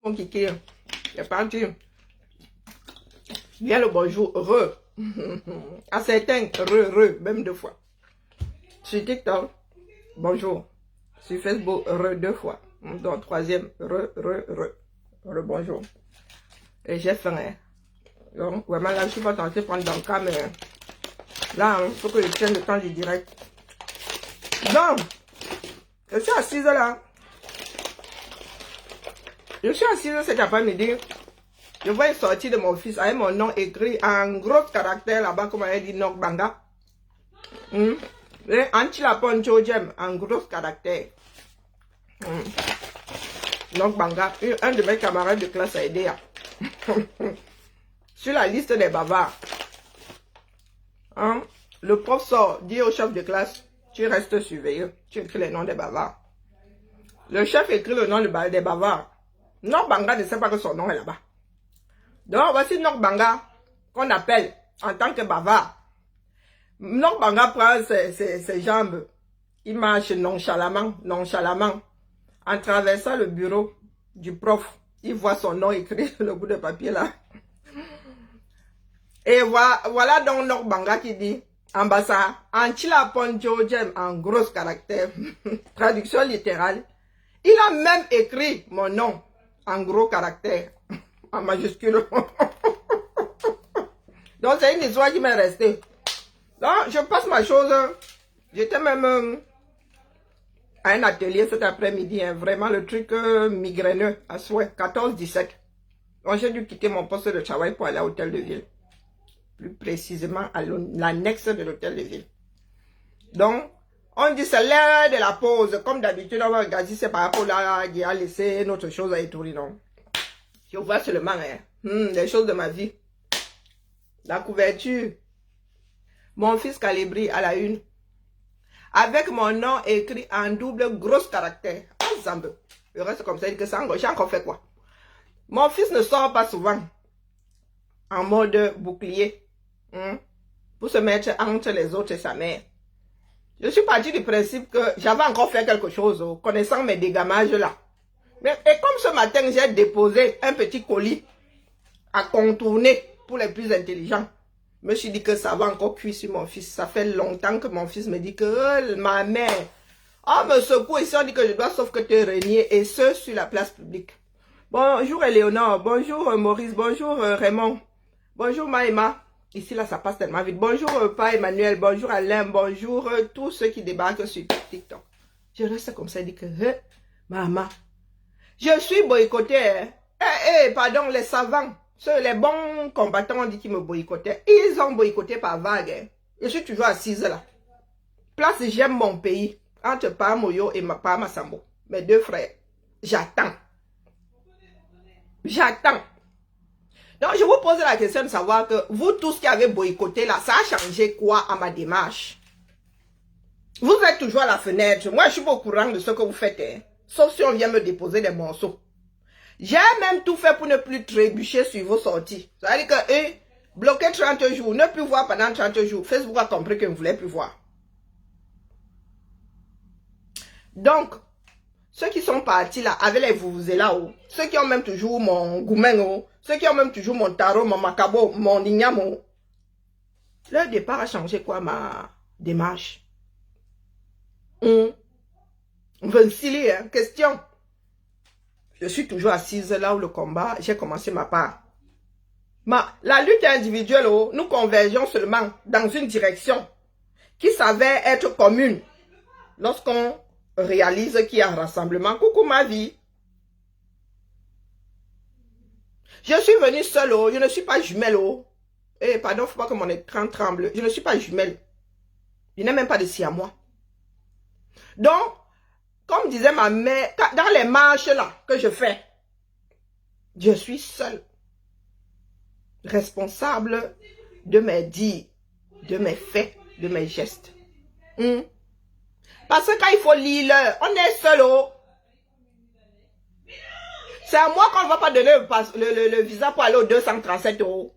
Mon kiki, c'est parti. Bien le bonjour, à certains, même 2 fois. Sur TikTok, bonjour. Sur Facebook, 2 fois. Donc, 3e, bonjour. Et j'ai faim, hein. Donc, vraiment, là, je suis pas tentée de prendre dans le cas, mais là, il faut que je tienne le temps du direct. Donc, je suis assise là. Je suis assise cet après-midi. Je vois une sortie de mon fils avec mon nom écrit en gros caractère là-bas, comme on a dit, Nok Banga. Antila Poncho Jem, en gros caractère. Nok Banga. Un de mes camarades de classe a aidé. Sur la liste des bavards. Le prof sort, dit au chef de classe, tu restes surveillé. Tu écris les noms des bavards. Le chef écrit le nom des bavards. Nok Banga ne sait pas que son nom est là-bas. Donc, voici Nok Banga qu'on appelle en tant que bavard. Nok Banga prend ses jambes. Il marche nonchalamment, en traversant le bureau du prof. Il voit son nom écrit sur le bout de papier là. Et voilà donc Nok Banga qui dit, ambassade, Antila Poncho Jem en gros caractère. Traduction littérale. Il a même écrit mon nom en gros caractère. En majuscule. Donc c'est une histoire qui m'est restée. Donc je passe ma chose. J'étais même à un atelier cet après-midi. Vraiment le truc migraineux à souhait. 14-17. Donc j'ai dû quitter mon poste de travail pour aller à l'hôtel de ville. Plus précisément à l'annexe de l'hôtel de ville. Donc on dit c'est l'heure de la pause. Comme d'habitude on va regarder si c'est par rapport là qui a laissé notre chose à étourdir. Non. Je vois seulement les choses de ma vie. La couverture. Mon fils Calibri à la une. Avec mon nom écrit en double gros caractère. Ensemble. Le reste comme ça, il dit que ça, j'ai encore fait quoi? Mon fils ne sort pas souvent. En mode bouclier. Pour se mettre entre les autres et sa mère. Je suis parti du principe que j'avais encore fait quelque chose. Connaissant mes dégamages là. Et comme ce matin, j'ai déposé un petit colis à contourner pour les plus intelligents. Je me suis dit que ça va encore cuire sur mon fils. Ça fait longtemps que mon fils me dit que ma mère, me secoue ici, on dit que je dois sauf que te renier et ce sur la place publique. Bonjour Éléonore, bonjour Maurice, bonjour Raymond, bonjour Maïma. Ici là ça passe tellement vite. Bonjour Pa Emmanuel, bonjour Alain, bonjour tous ceux qui débarquent sur TikTok. Je reste comme ça, je dis que maman. Je suis boycotté. Pardon, les savants, les bons combattants, on dit qu'ils me boycottaient. Ils ont boycotté par vague. Je suis toujours assise là. Place, j'aime mon pays. Entre Pamoyo et Masambo. Mes 2 frères. J'attends. J'attends. Donc, je vous pose la question de savoir que vous tous qui avez boycotté là, ça a changé quoi à ma démarche? Vous êtes toujours à la fenêtre. Moi, je suis pas au courant de ce que vous faites. Sauf si on vient me déposer des morceaux. J'ai même tout fait pour ne plus trébucher sur vos sorties. Ça veut dire que, bloquer 30 jours, ne plus voir pendant 30 jours. Facebook a compris que vous ne voulez plus voir. Donc, ceux qui sont partis là, avec les là haut, ceux qui ont même toujours mon goumen, ceux qui ont même toujours mon tarot, mon macabo, mon ignamo, leur départ a changé quoi ma démarche? 26 question. Je suis toujours assise là où le combat, j'ai commencé ma part. La lutte individuelle, nous convergeons seulement dans une direction qui s'avère être commune. Lorsqu'on réalise qu'il y a un rassemblement, coucou ma vie. Je suis venue seule, je ne suis pas jumelle. Pardon, faut pas que mon écran tremble. Je ne suis pas jumelle. Je n'ai même pas de siamois. Donc, comme disait ma mère, dans les marches là que je fais, je suis seule. Responsable de mes dires, de mes faits, de mes gestes. Parce que quand il faut lire, on est seul. C'est à moi qu'on ne va pas donner le visa pour aller au 237 €.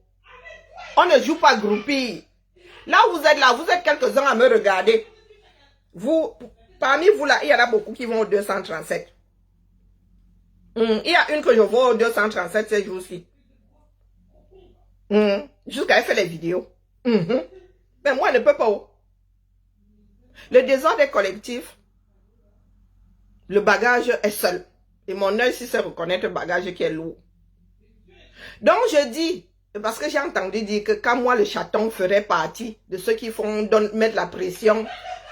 On ne joue pas groupie. Là où vous êtes quelques-uns à me regarder. Parmi vous là, il y en a beaucoup qui vont au 237. Il y a une que je vois au 237 ces jours-ci. Jusqu'à elle fait les vidéos. Mais moi, je ne peux pas. Le désordre est collectif. Le bagage est seul. Et mon œil, si c'est reconnaître le bagage qui est lourd. Donc, je dis, parce que j'ai entendu dire que quand moi, le chaton ferait partie de ceux qui font mettre la pression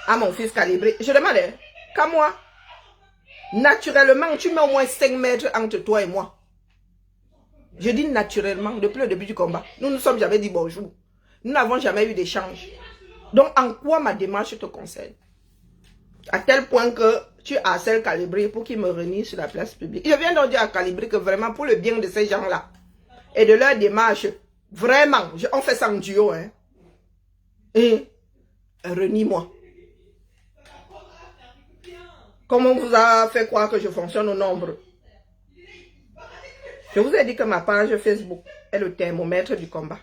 à mon fils calibré, je demande, quand moi, naturellement, tu mets au moins 5 mètres entre toi et moi. Je dis naturellement, depuis le début du combat. Nous ne nous sommes jamais dit bonjour. Nous n'avons jamais eu d'échange. Donc, en quoi ma démarche te concerne? À tel point que tu harcèles Calibré pour qu'il me renie sur la place publique. Je viens donc dire à Calibré que vraiment, pour le bien de ces gens-là, et de leur démarche, vraiment, on fait ça en duo, hein. Et renie-moi. Comment on vous a fait croire que je fonctionne au nombre? Je vous ai dit que ma page Facebook est le thermomètre du combat.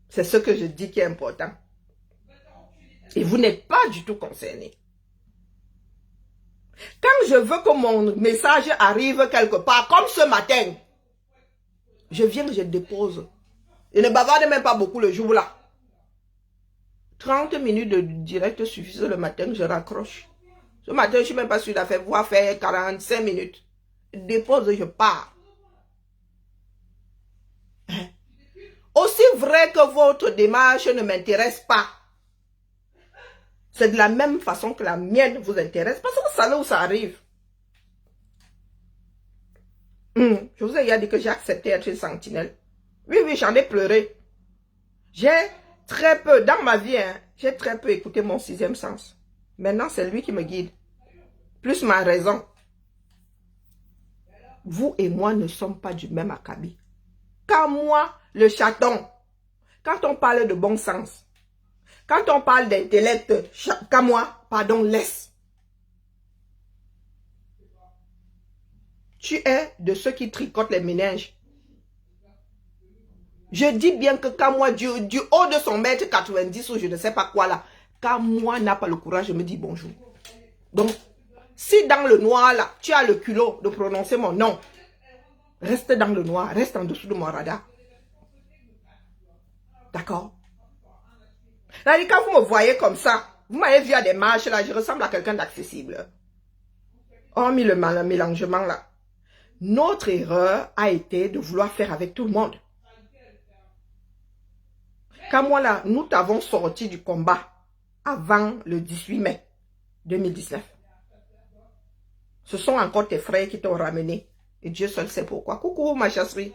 C'est ce que je dis qui est important. Et vous n'êtes pas du tout concerné. Quand je veux que mon message arrive quelque part, comme ce matin, je viens, je dépose. Je ne bavarde même pas beaucoup le jour là. 30 minutes de direct suffisent le matin, je raccroche. Ce matin, je ne suis même pas sûr d'avoir fait 45 minutes. Je dépose, je pars. Aussi vrai que votre démarche ne m'intéresse pas, c'est de la même façon que la mienne vous intéresse, parce que vous savez où ça arrive. Je vous ai déjà dit que j'ai accepté d'être une sentinelle. Oui, j'en ai pleuré. J'ai très peu, dans ma vie, j'ai très peu écouté mon 6e sens. Maintenant, c'est lui qui me guide. Plus ma raison. Vous et moi ne sommes pas du même acabit. Quand moi, le chaton, quand on parle de bon sens, quand on parle d'intellect, quand moi, pardon, laisse. Tu es de ceux qui tricotent les méninges. Je dis bien que quand moi, du haut de son mètre 90 ou je ne sais pas quoi là, quand moi n'a pas le courage, je me dis bonjour. Donc, si dans le noir là, tu as le culot de prononcer mon nom, reste dans le noir, reste en dessous de mon radar. D'accord? Là, quand vous me voyez comme ça, vous m'avez vu à des marches là, je ressemble à quelqu'un d'accessible. Hormis le mélangement là. Notre erreur a été de vouloir faire avec tout le monde. Quand moi là, nous t'avons sorti du combat avant le 18 mai 2019. Ce sont encore tes frères qui t'ont ramené. Et Dieu seul sait pourquoi. Coucou ma chasserie.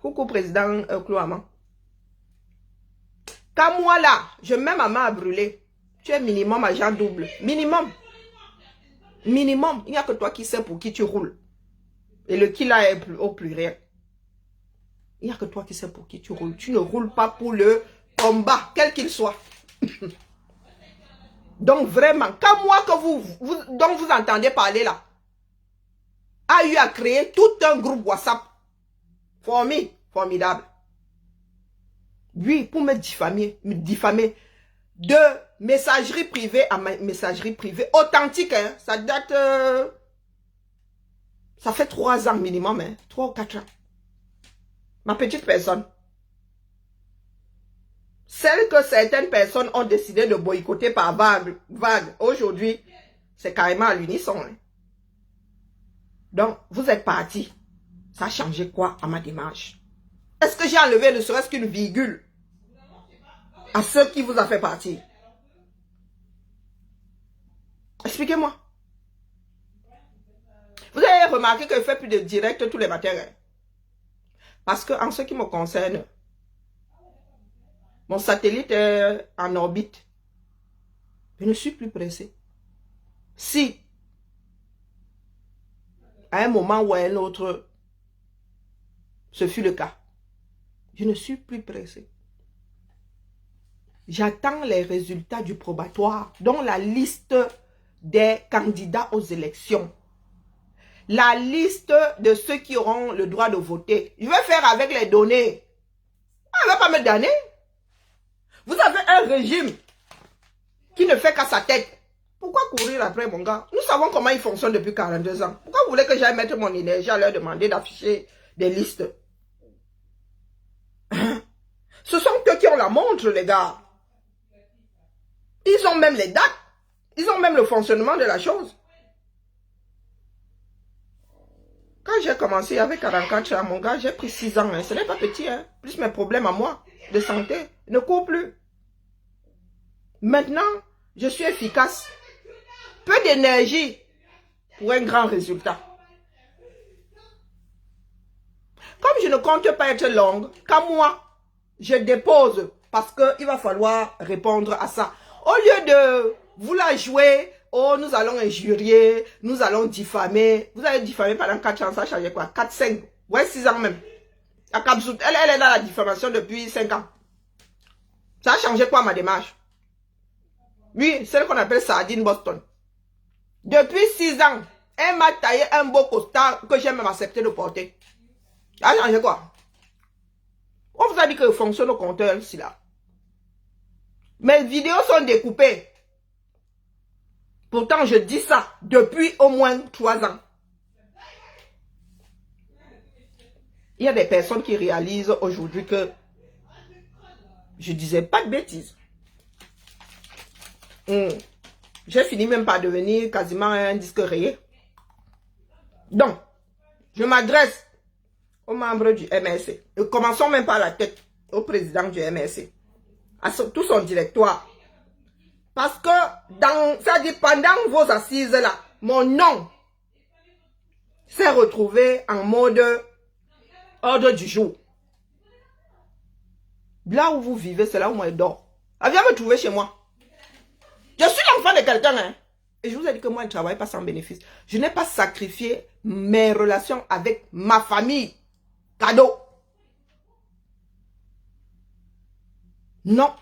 Coucou président Clouaman. Quand moi là, je mets ma main à brûler, tu es minimum agent double. Minimum. Minimum. Il n'y a que toi qui sais pour qui tu roules. Et le qui là est au pluriel. Il n'y a que toi qui sais pour qui tu roules. Tu ne roules pas pour le combat, quel qu'il soit. Donc vraiment, quand moi que dont vous entendez parler là, a eu à créer tout un groupe WhatsApp. Formidable. Oui, pour me diffamer de messagerie privée à messagerie privée authentique, hein, ça date, ça fait 3 ans minimum, hein, 3 ou 4 ans. Ma petite personne. Celle que certaines personnes ont décidé de boycotter par vague. Aujourd'hui, c'est carrément à l'unisson. Hein. Donc, vous êtes partis. Ça a changé quoi à ma démarche? Est-ce que j'ai enlevé ne serait-ce qu'une virgule à ceux qui vous a fait partir? Expliquez-moi. Vous avez remarqué que je fais plus de direct tous les matins. Hein? Parce que en ce qui me concerne, mon satellite est en orbite. Je ne suis plus pressé. Si, à un moment ou à un autre, ce fut le cas, je ne suis plus pressé. J'attends les résultats du probatoire, dont la liste des candidats aux élections. La liste de ceux qui auront le droit de voter. Je vais faire avec les données. On ne va pas me donner. Vous avez un régime qui ne fait qu'à sa tête. Pourquoi courir après mon gars? Nous savons comment ils fonctionnent depuis 42 ans. Pourquoi vous voulez que j'aille mettre mon énergie à leur demander d'afficher des listes? Ce sont eux qui ont la montre, les gars. Ils ont même les dates. Ils ont même le fonctionnement de la chose. Quand j'ai commencé avec 44 ans, mon gars, j'ai pris 6 ans. Hein. Ce n'est pas petit. Hein. Plus mes problèmes à moi de santé ne courent plus. Maintenant, je suis efficace. Peu d'énergie pour un grand résultat. Comme je ne compte pas être longue, qu'à moi, je dépose parce qu'il va falloir répondre à ça. Au lieu de vous la jouer, oh, nous allons injurier, nous allons diffamer. Vous avez diffamé pendant 4 ans, ça a changé quoi? 4, 5, ouais, 6 ans même. Elle est dans la diffamation depuis 5 ans. Ça a changé quoi ma démarche? Oui, celle qu'on appelle Sardine Boston. Depuis 6 ans, elle m'a taillé un beau costard que j'ai même accepté de porter. Ça a changé quoi? On vous a dit que fonctionne au compteur ici là. Mes vidéos sont découpées. Pourtant, je dis ça depuis au moins 3 ans. Il y a des personnes qui réalisent aujourd'hui que je disais pas de bêtises. J'ai fini même par devenir quasiment un disque rayé. Donc, je m'adresse aux membres du MRC. Et commençons même par la tête, au président du MRC. À tout son directoire. Parce que, ça dit, pendant vos assises là, mon nom s'est retrouvé en mode ordre du jour. Là où vous vivez, c'est là où moi je dors. Elle vient me trouver chez moi. Je suis l'enfant de quelqu'un, hein. Et je vous ai dit que moi, je ne travaille pas sans bénéfice. Je n'ai pas sacrifié mes relations avec ma famille. Cadeau. Non.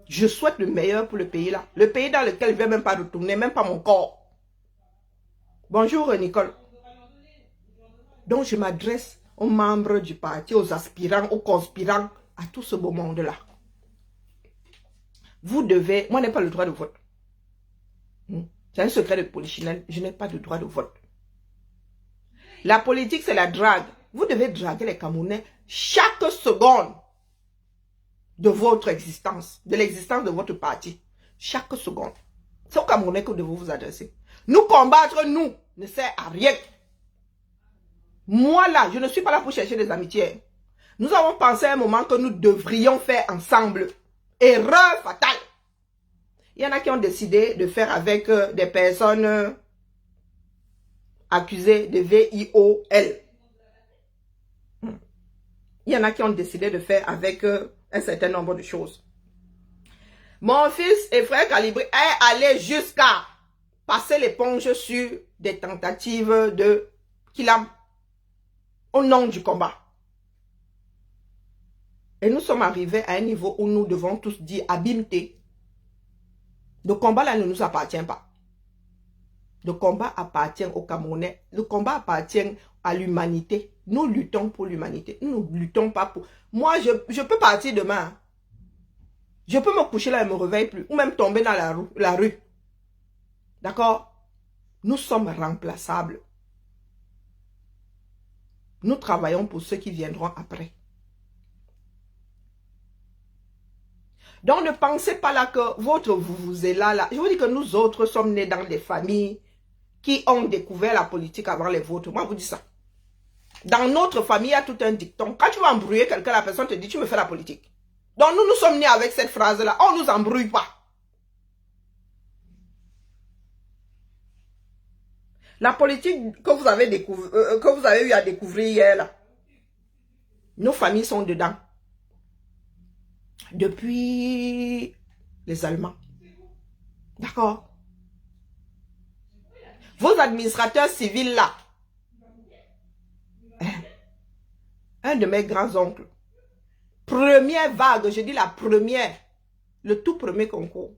Je souhaite le meilleur pour le pays là. Le pays dans lequel je ne vais même pas retourner, même pas mon corps. Bonjour Nicole. Donc je m'adresse aux membres du parti, aux aspirants, aux conspirants, à tout ce beau monde-là. Vous devez... Moi, je n'ai pas le droit de vote. C'est un secret de polichinelle. Je n'ai pas de droit de vote. La politique, c'est la drague. Vous devez draguer les Camerounais chaque seconde de votre existence, de l'existence de votre parti. Chaque seconde. C'est aux Camerounais que vous devez vous adresser. Nous combattre, nous, ne sert à rien. Moi, là, je ne suis pas là pour chercher des amitiés. Nous avons pensé à un moment que nous devrions faire ensemble. Erreur fatale. Il y en a qui ont décidé de faire avec des personnes accusées de VIOL. Il y en a qui ont décidé de faire avec un certain nombre de choses. Mon fils et frère Calibré est allé jusqu'à passer l'éponge sur des tentatives de Kilam au nom du combat. Et nous sommes arrivés à un niveau où nous devons tous dire abîmeté. Le combat là ne nous appartient pas. Le combat appartient aux Camerounais. Le combat appartient à l'humanité. Nous luttons pour l'humanité. Nous ne luttons pas pour... Moi, je peux partir demain. Je peux me coucher là et me réveiller plus. Ou même tomber dans la rue. D'accord? Nous sommes remplaçables. Nous travaillons pour ceux qui viendront après. Donc ne pensez pas là que votre vous est là. Je vous dis que nous autres sommes nés dans des familles qui ont découvert la politique avant les vôtres. Moi, je vous dis ça. Dans notre famille, il y a tout un dicton. Quand tu vas embrouiller quelqu'un, la personne te dit, tu me fais la politique. Donc nous sommes nés avec cette phrase-là. On ne nous embrouille pas. La politique que vous avez eu à découvrir hier, là, nos familles sont dedans. Depuis les Allemands. D'accord? Vos administrateurs civils là, un de mes grands-oncles, première vague, je dis la première, le tout premier concours.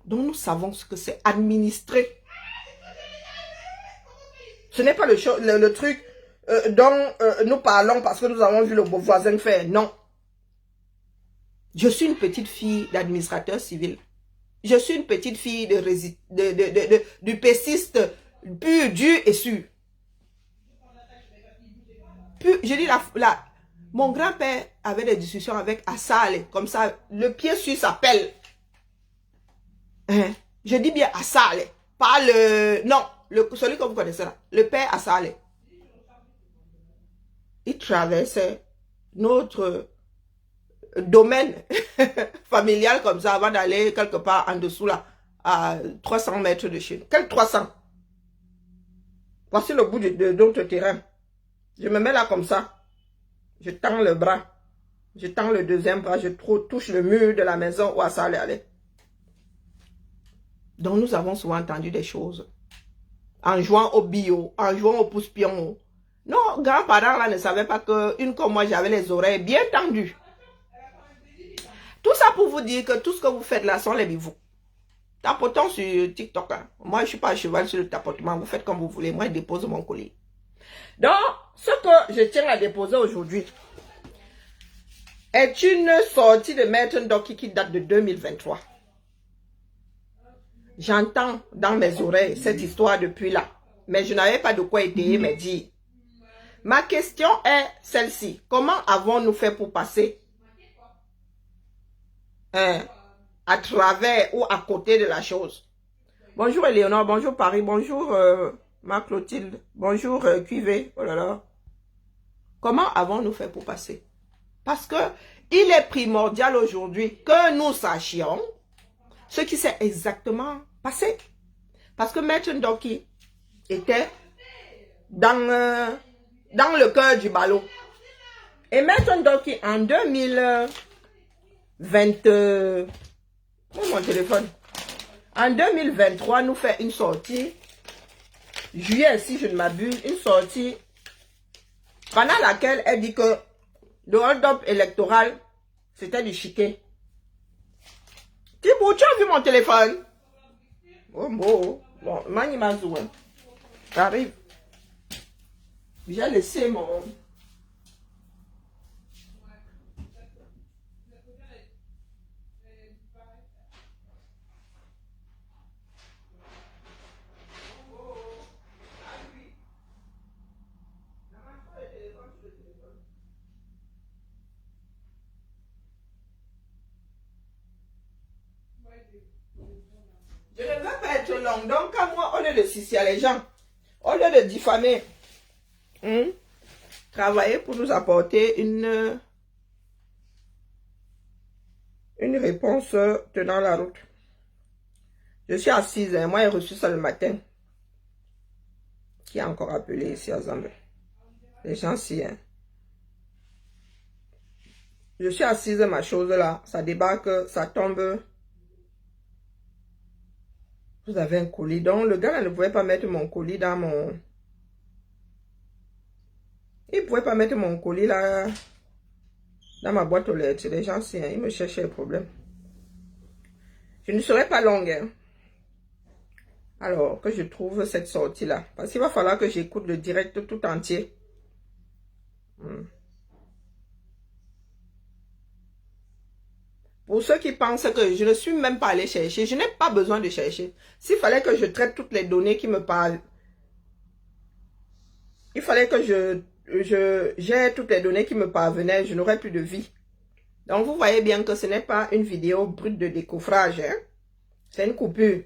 Donc nous savons ce que c'est administrer. Ce n'est pas le truc dont nous parlons parce que nous avons vu le voisin faire. Non. Je suis une petite fille d'administrateur civil. Je suis une petite fille du pessiste pur, dur et sûr. Je dis mon grand-père avait des discussions avec Assale, comme ça, le pied sur sa pelle. Hein? Je dis bien Assale, pas le... Non, celui que vous connaissez là, le père Assale. Il traversait notre domaine familial comme ça avant d'aller quelque part en dessous là, à 300 mètres de chez nous. Quel 300? Voici le bout de d'autres terrains. Je me mets là comme ça. Je tends le bras. Je tends le deuxième bras. Je touche le mur de la maison où ça allait aller. Donc nous avons souvent entendu des choses. En jouant au bio, en jouant au pouce-pion. Nos grands-parents là ne savaient pas qu'une comme moi, j'avais les oreilles bien tendues. Tout ça pour vous dire que tout ce que vous faites là sont les bivoux. Tapotons sur TikTok. Hein. Moi, je ne suis pas à cheval sur le tapotement. Vous faites comme vous voulez. Moi, je dépose mon colis. Donc, ce que je tiens à déposer aujourd'hui est une sortie de Maître Ndoki qui date de 2023. J'entends dans mes oreilles cette histoire depuis là. Mais je n'avais pas de quoi étayer mes dires. Ma question est celle-ci. Comment avons-nous fait pour passer à travers ou à côté de la chose? Bonjour Éléonore, bonjour Paris, bonjour Marc-Clotilde, bonjour Cuivé. Oh là là. Comment avons-nous fait pour passer? Parce que il est primordial aujourd'hui que nous sachions ce qui s'est exactement passé. Parce que Maître Ndoki était dans le cœur du ballot. Et Maître Ndoki en 2020, mon téléphone. En 2023, nous fait une sortie, juillet si je ne m'abuse, une sortie pendant laquelle elle dit que le hold-up électoral, c'était du chiquet. Thibaut, tu as vu mon téléphone? Oh, bon, Mani Mazou, ça arrive. J'ai laissé mon... Je ne veux pas être long. Donc, à moi, au lieu de suicider les gens, au lieu de diffamer, travailler pour nous apporter une réponse tenant la route. Je suis assise, hein. Moi, j'ai reçu ça le matin. Qui a encore appelé ici à Zambé? Les gens si, hein. Je suis assise, ma chose là, ça débarque, ça tombe. Vous avez un colis. Donc, le gars là, ne pouvait pas mettre mon colis dans mon... Il ne pouvait pas mettre mon colis là dans ma boîte aux lettres. Les gens, si, hein, ils me cherchaient le problème. Je ne serai pas longue. Hein. Alors, que je trouve cette sortie là. Parce qu'il va falloir que j'écoute le direct tout entier. Pour ceux qui pensent que je ne suis même pas allé chercher, je n'ai pas besoin de chercher. S'il fallait que je traite toutes les données qui me parlent, il fallait que j'ai toutes les données qui me parvenaient, je n'aurais plus de vie. Donc, vous voyez bien que ce n'est pas une vidéo brute de décoffrage. Hein? C'est une coupure.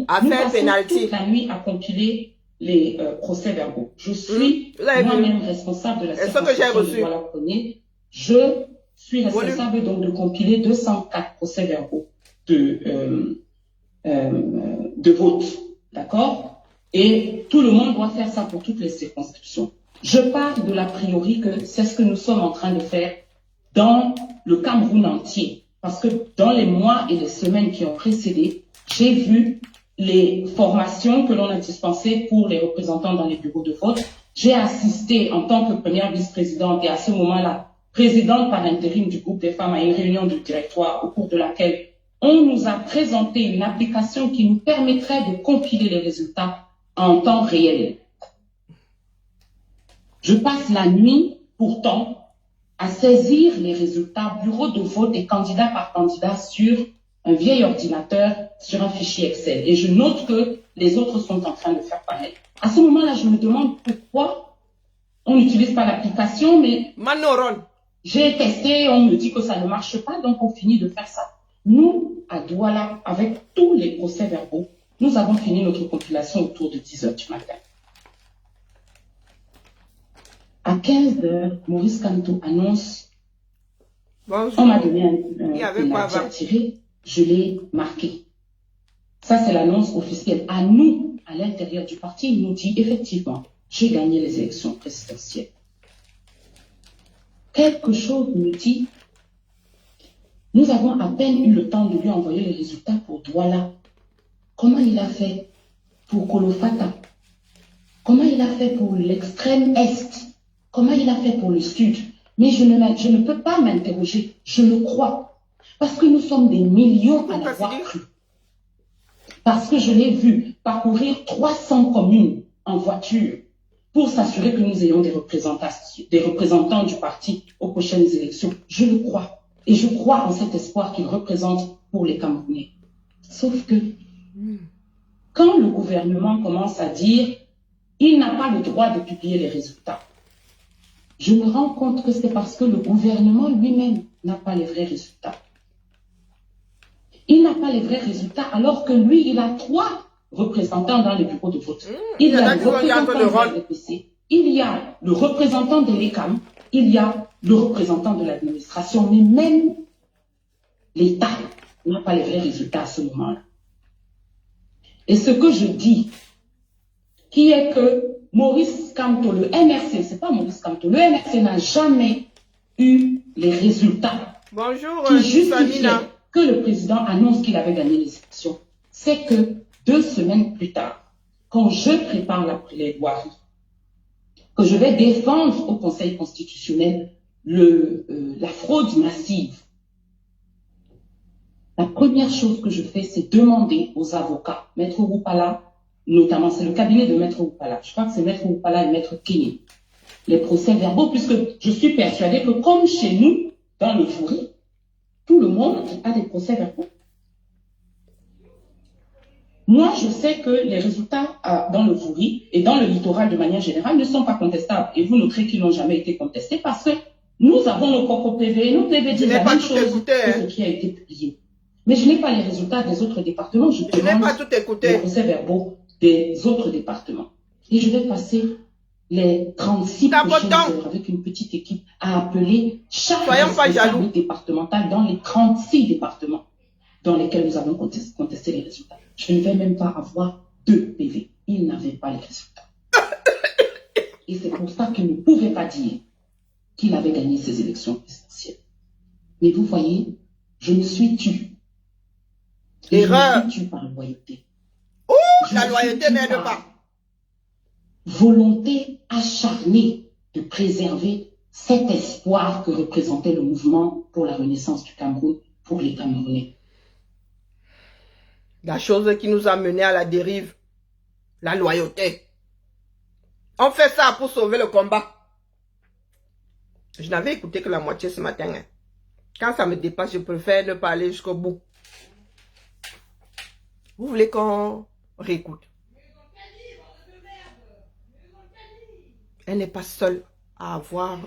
Affaire pénalty. Toute la nuit à compiler les procès-verbaux. Je suis moi-même responsable de la circonscription de Douala-Premier. Je suis responsable donc de compiler 204 procès-verbaux de vote. D'accord? Et tout le monde doit faire ça pour toutes les circonscriptions. Je pars de l'a priori que c'est ce que nous sommes en train de faire dans le Cameroun entier. Parce que dans les mois et les semaines qui ont précédé, j'ai vu les formations que l'on a dispensées pour les représentants dans les bureaux de vote. J'ai assisté en tant que première vice-présidente et à ce moment-là, présidente par intérim du groupe des femmes à une réunion du directoire au cours de laquelle on nous a présenté une application qui nous permettrait de compiler les résultats en temps réel. Je passe la nuit, pourtant, à saisir les résultats bureau de vote et candidat par candidat sur un vieil ordinateur sur un fichier Excel. Et je note que les autres sont en train de faire pareil. À ce moment-là, je me demande pourquoi on n'utilise pas l'application, mais j'ai testé, on me dit que ça ne marche pas, donc on finit de faire ça. Nous, à Douala, avec tous les procès-verbaux, nous avons fini notre compilation autour de 10 h du matin. À 15 h, Maurice Kamto annonce, on m'a donné un pénalty à tirer, je l'ai marqué. Ça, c'est l'annonce officielle. À nous, à l'intérieur du parti, il nous dit, effectivement, j'ai gagné les élections présidentielles. Quelque chose nous dit, nous avons à peine eu le temps de lui envoyer les résultats pour Douala. Comment il a fait pour Kolofata? Comment il a fait pour l'extrême Est? Comment il a fait pour le Sud? Mais je ne peux pas m'interroger, je le crois. Parce que nous sommes des millions à l'avoir cru. Parce que je l'ai vu parcourir 300 communes en voiture pour s'assurer que nous ayons des représentants du parti aux prochaines élections. Je le crois. Et je crois en cet espoir qu'il représente pour les Camerounais. Sauf que, quand le gouvernement commence à dire il n'a pas le droit de publier les résultats, je me rends compte que c'est parce que le gouvernement lui-même n'a pas les vrais résultats. Il n'a pas les vrais résultats alors que lui, il a 3 représentants dans les bureaux de vote. Il y a le représentant de la RDPC, il y a le représentant de l'ECAM, il y a le représentant de l'administration, mais même l'État n'a pas les vrais résultats à ce moment-là. Et ce que je dis, qui est que Maurice Kamto, le MRC, c'est pas Maurice Kamto, le MRC n'a jamais eu les résultats qui justifiaient que le président annonce qu'il avait gagné les élections. C'est que 2 semaines plus tard, quand je prépare la plaidoirie, que je vais défendre au Conseil constitutionnel la fraude massive, la première chose que je fais, c'est demander aux avocats, Maître Woupala, notamment, c'est le cabinet de Maître Woupala, je crois que c'est Maître Woupala et Maître Kenny, les procès-verbaux, puisque je suis persuadée que comme chez nous, dans le Fourie, tout le monde a des procès-verbaux. Moi, je sais que les résultats dans le Fourie et dans le littoral de manière générale ne sont pas contestables. Et vous noterez qu'ils n'ont jamais été contestés parce que nous avons nos propres PV. Nos PV disent la même chose que ce qui a été publié. Mais je n'ai pas les résultats des autres départements. Je demande les procès-verbaux des autres départements. Et je vais passer les 36 prochaines heures avec une petite équipe à appeler chaque responsable départemental dans les 36 départements dans lesquels nous avons contesté les résultats. Je ne vais même pas avoir 2 PV. Ils n'avaient pas les résultats. Et c'est pour ça qu'il ne pouvait pas dire qu'il avait gagné ces élections présidentielles. Mais vous voyez, je me suis tue. Erreur. Je me suis tue par loyauté. Oh, la loyauté n'aide pas. Volonté acharnée de préserver cet espoir que représentait le mouvement pour la renaissance du Cameroun pour les Camerounais. La chose qui nous a menés à la dérive, la loyauté. On fait ça pour sauver le combat. Je n'avais écouté que la moitié ce matin. Quand ça me dépasse, je préfère ne pas aller jusqu'au bout. Vous voulez qu'on réécoute? Elle n'est pas seule à avoir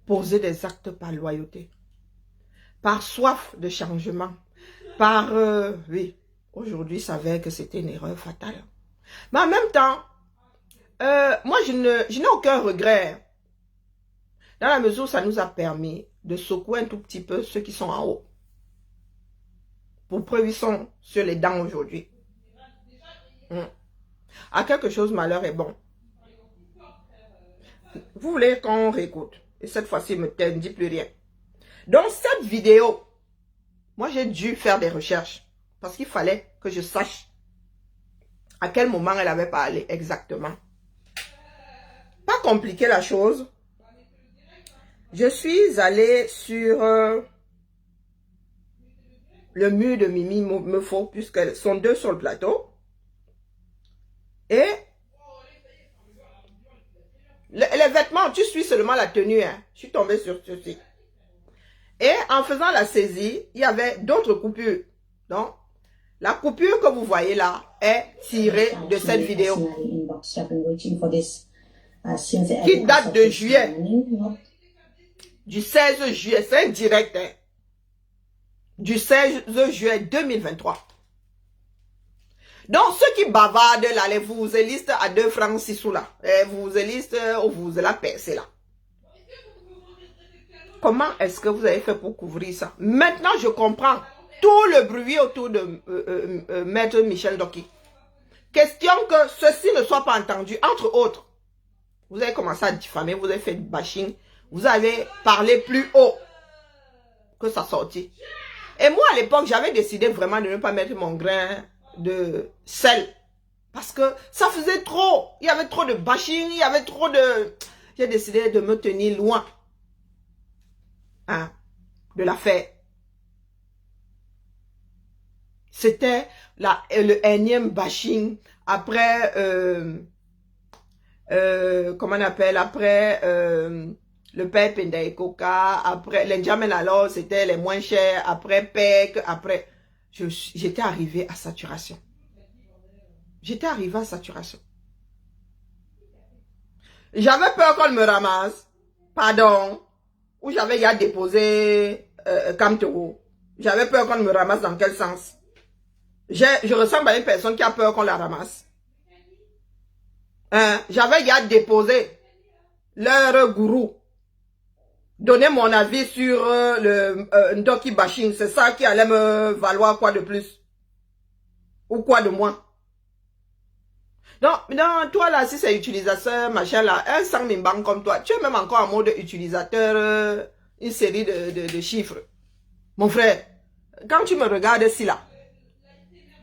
posé des actes par loyauté, par soif de changement, par... oui, aujourd'hui, il savait que c'était une erreur fatale. Mais en même temps, moi, je n'ai aucun regret. Dans la mesure où ça nous a permis de secouer un tout petit peu ceux qui sont en haut. Pour preuve, ils sont sur les dents aujourd'hui. À quelque chose, malheur est bon. Vous voulez qu'on réécoute? Et cette fois-ci, ne me dit plus rien. Dans cette vidéo, moi, j'ai dû faire des recherches. Parce qu'il fallait que je sache à quel moment elle avait parlé exactement. Pas compliqué la chose. Je suis allée sur le mur de Mimi Mefo, puisqu'elles sont 2 sur le plateau. Et les vêtements, tu suis seulement la tenue. Hein. Je suis tombée sur ceci. Et en faisant la saisie, il y avait d'autres coupures. Donc, la coupure que vous voyez là est tirée de cette vidéo qui date de juillet. Du 16 juillet, c'est direct. Hein, du 16 juillet 2023. Donc, ceux qui bavardent là, les vouzelistes à 2 francs 6 sous là, les vouzelistes au vous la percée là. Comment est-ce que vous avez fait pour couvrir ça? Maintenant, je comprends tout le bruit autour de Maître Michel Doki. Question que ceci ne soit pas entendu. Entre autres, vous avez commencé à diffamer, vous avez fait du bashing, vous avez parlé plus haut que ça sortit. Et moi, à l'époque, j'avais décidé vraiment de ne pas mettre mon grain de sel. Parce que ça faisait trop. Il y avait trop de bashing, il y avait trop de... J'ai décidé de me tenir loin. Hein, de l'affaire. C'était le énième bashing après, comment on appelle, après le père Penday Coca, après l'Enjamin alors c'était les moins chers, après PEC, après, j'étais arrivé à saturation. J'étais arrivé à saturation. J'avais peur qu'on me ramasse, pardon, ou j'avais déjà déposé Camtoro. J'avais peur qu'on me ramasse dans quel sens? Je ressemble à une personne qui a peur qu'on la ramasse. Hein? J'avais déjà déposé leur gourou. Donner mon avis sur le Ndoki bashing. C'est ça qui allait me valoir quoi de plus? Ou quoi de moins? Non, toi là, si c'est utilisateur, machin là, un sang mimban comme toi, tu es même encore en mode utilisateur, une série de chiffres. Mon frère, quand tu me regardes ici là,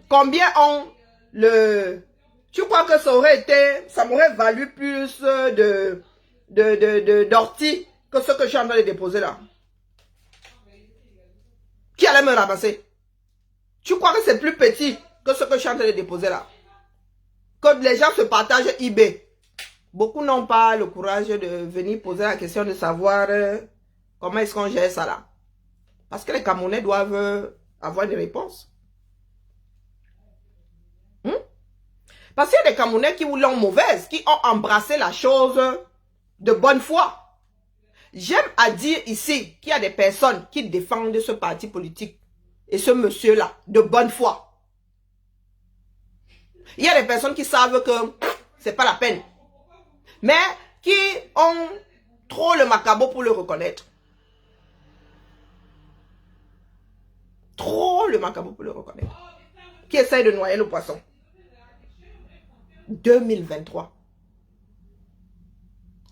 combien ont le... Tu crois que ça aurait été... Ça m'aurait valu plus d'ortie que ce que je suis en train de déposer là. Qui allait me ramasser? Tu crois que c'est plus petit que ce que je suis en train de déposer là? Que les gens se partagent eBay. Beaucoup n'ont pas le courage de venir poser la question de savoir comment est-ce qu'on gère ça là. Parce que les Camerounais doivent avoir des réponses. Parce qu'il y a des Camerounais qui l'ont mauvaise, qui ont embrassé la chose de bonne foi. J'aime à dire ici qu'il y a des personnes qui défendent ce parti politique et ce monsieur-là de bonne foi. Il y a des personnes qui savent que c'est pas la peine, mais qui ont trop le macabre pour le reconnaître. Trop le macabre pour le reconnaître. Qui essaye de noyer le poisson. 2023.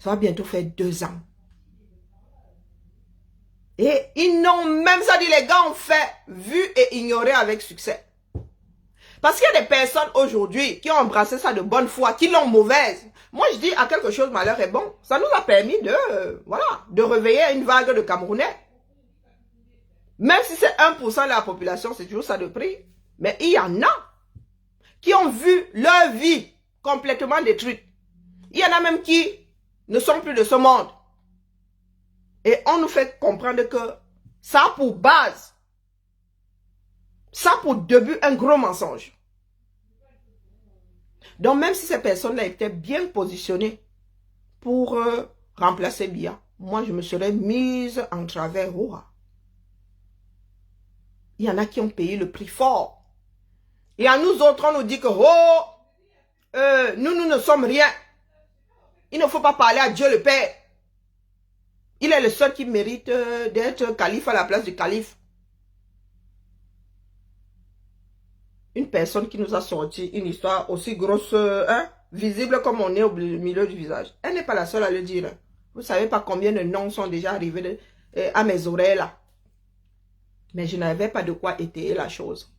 Ça va bientôt faire 2 ans. Et ils n'ont même ça dit, les gars ont fait, vu et ignoré avec succès. Parce qu'il y a des personnes aujourd'hui qui ont embrassé ça de bonne foi, qui l'ont mauvaise. Moi je dis à quelque chose malheur est bon. Ça nous a permis de, de réveiller une vague de Camerounais. Même si c'est 1% de la population, c'est toujours ça de prix. Mais il y en a qui ont vu leur vie complètement détruite. Il y en a même qui ne sont plus de ce monde. Et on nous fait comprendre que ça a pour base, ça a pour début un gros mensonge. Donc même si ces personnes-là étaient bien positionnées pour remplacer Biya, moi je me serais mise en travers. Il y en a qui ont payé le prix fort. Et à nous autres, on nous dit que nous ne sommes rien. Il ne faut pas parler à Dieu le Père. Il est le seul qui mérite d'être calife à la place du calife. Une personne qui nous a sorti une histoire aussi grosse, visible comme on est au milieu du visage. Elle n'est pas la seule à le dire. Vous ne savez pas combien de noms sont déjà arrivés à mes oreilles là. Mais je n'avais pas de quoi étayer la chose.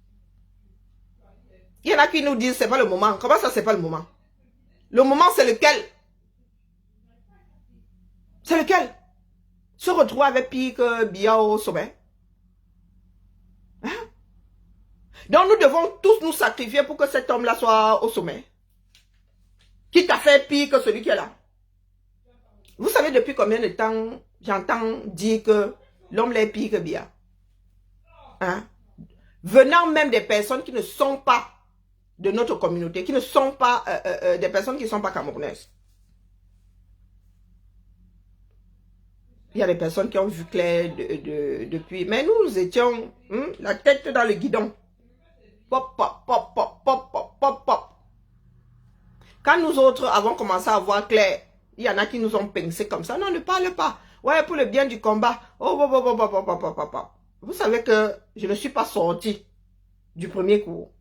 Il y en a qui nous disent c'est pas le moment. Comment ça c'est pas le moment? Le moment c'est lequel? C'est lequel? Se retrouver avec pire que Biya au sommet. Hein? Donc nous devons tous nous sacrifier pour que cet homme-là soit au sommet. Qui t'a fait pire que celui qui est là? Vous savez depuis combien de temps j'entends dire que L'homme les pire que bien. Hein? Venant même des personnes qui ne sont pas de notre communauté, qui ne sont pas des personnes qui ne sont pas camerounaises. Il y a des personnes qui ont vu clair depuis. Mais nous étions la tête dans le guidon. Pop, pop, pop, pop, pop, pop, pop, pop. Quand nous autres avons commencé à voir clair, il y en a qui nous ont pincé comme ça. Non, ne parle pas. Ouais, pour le bien du combat. Oh, oh, oh, oh, oh, oh, oh, oh, oh. Vous savez que je ne suis pas sorti du premier cours.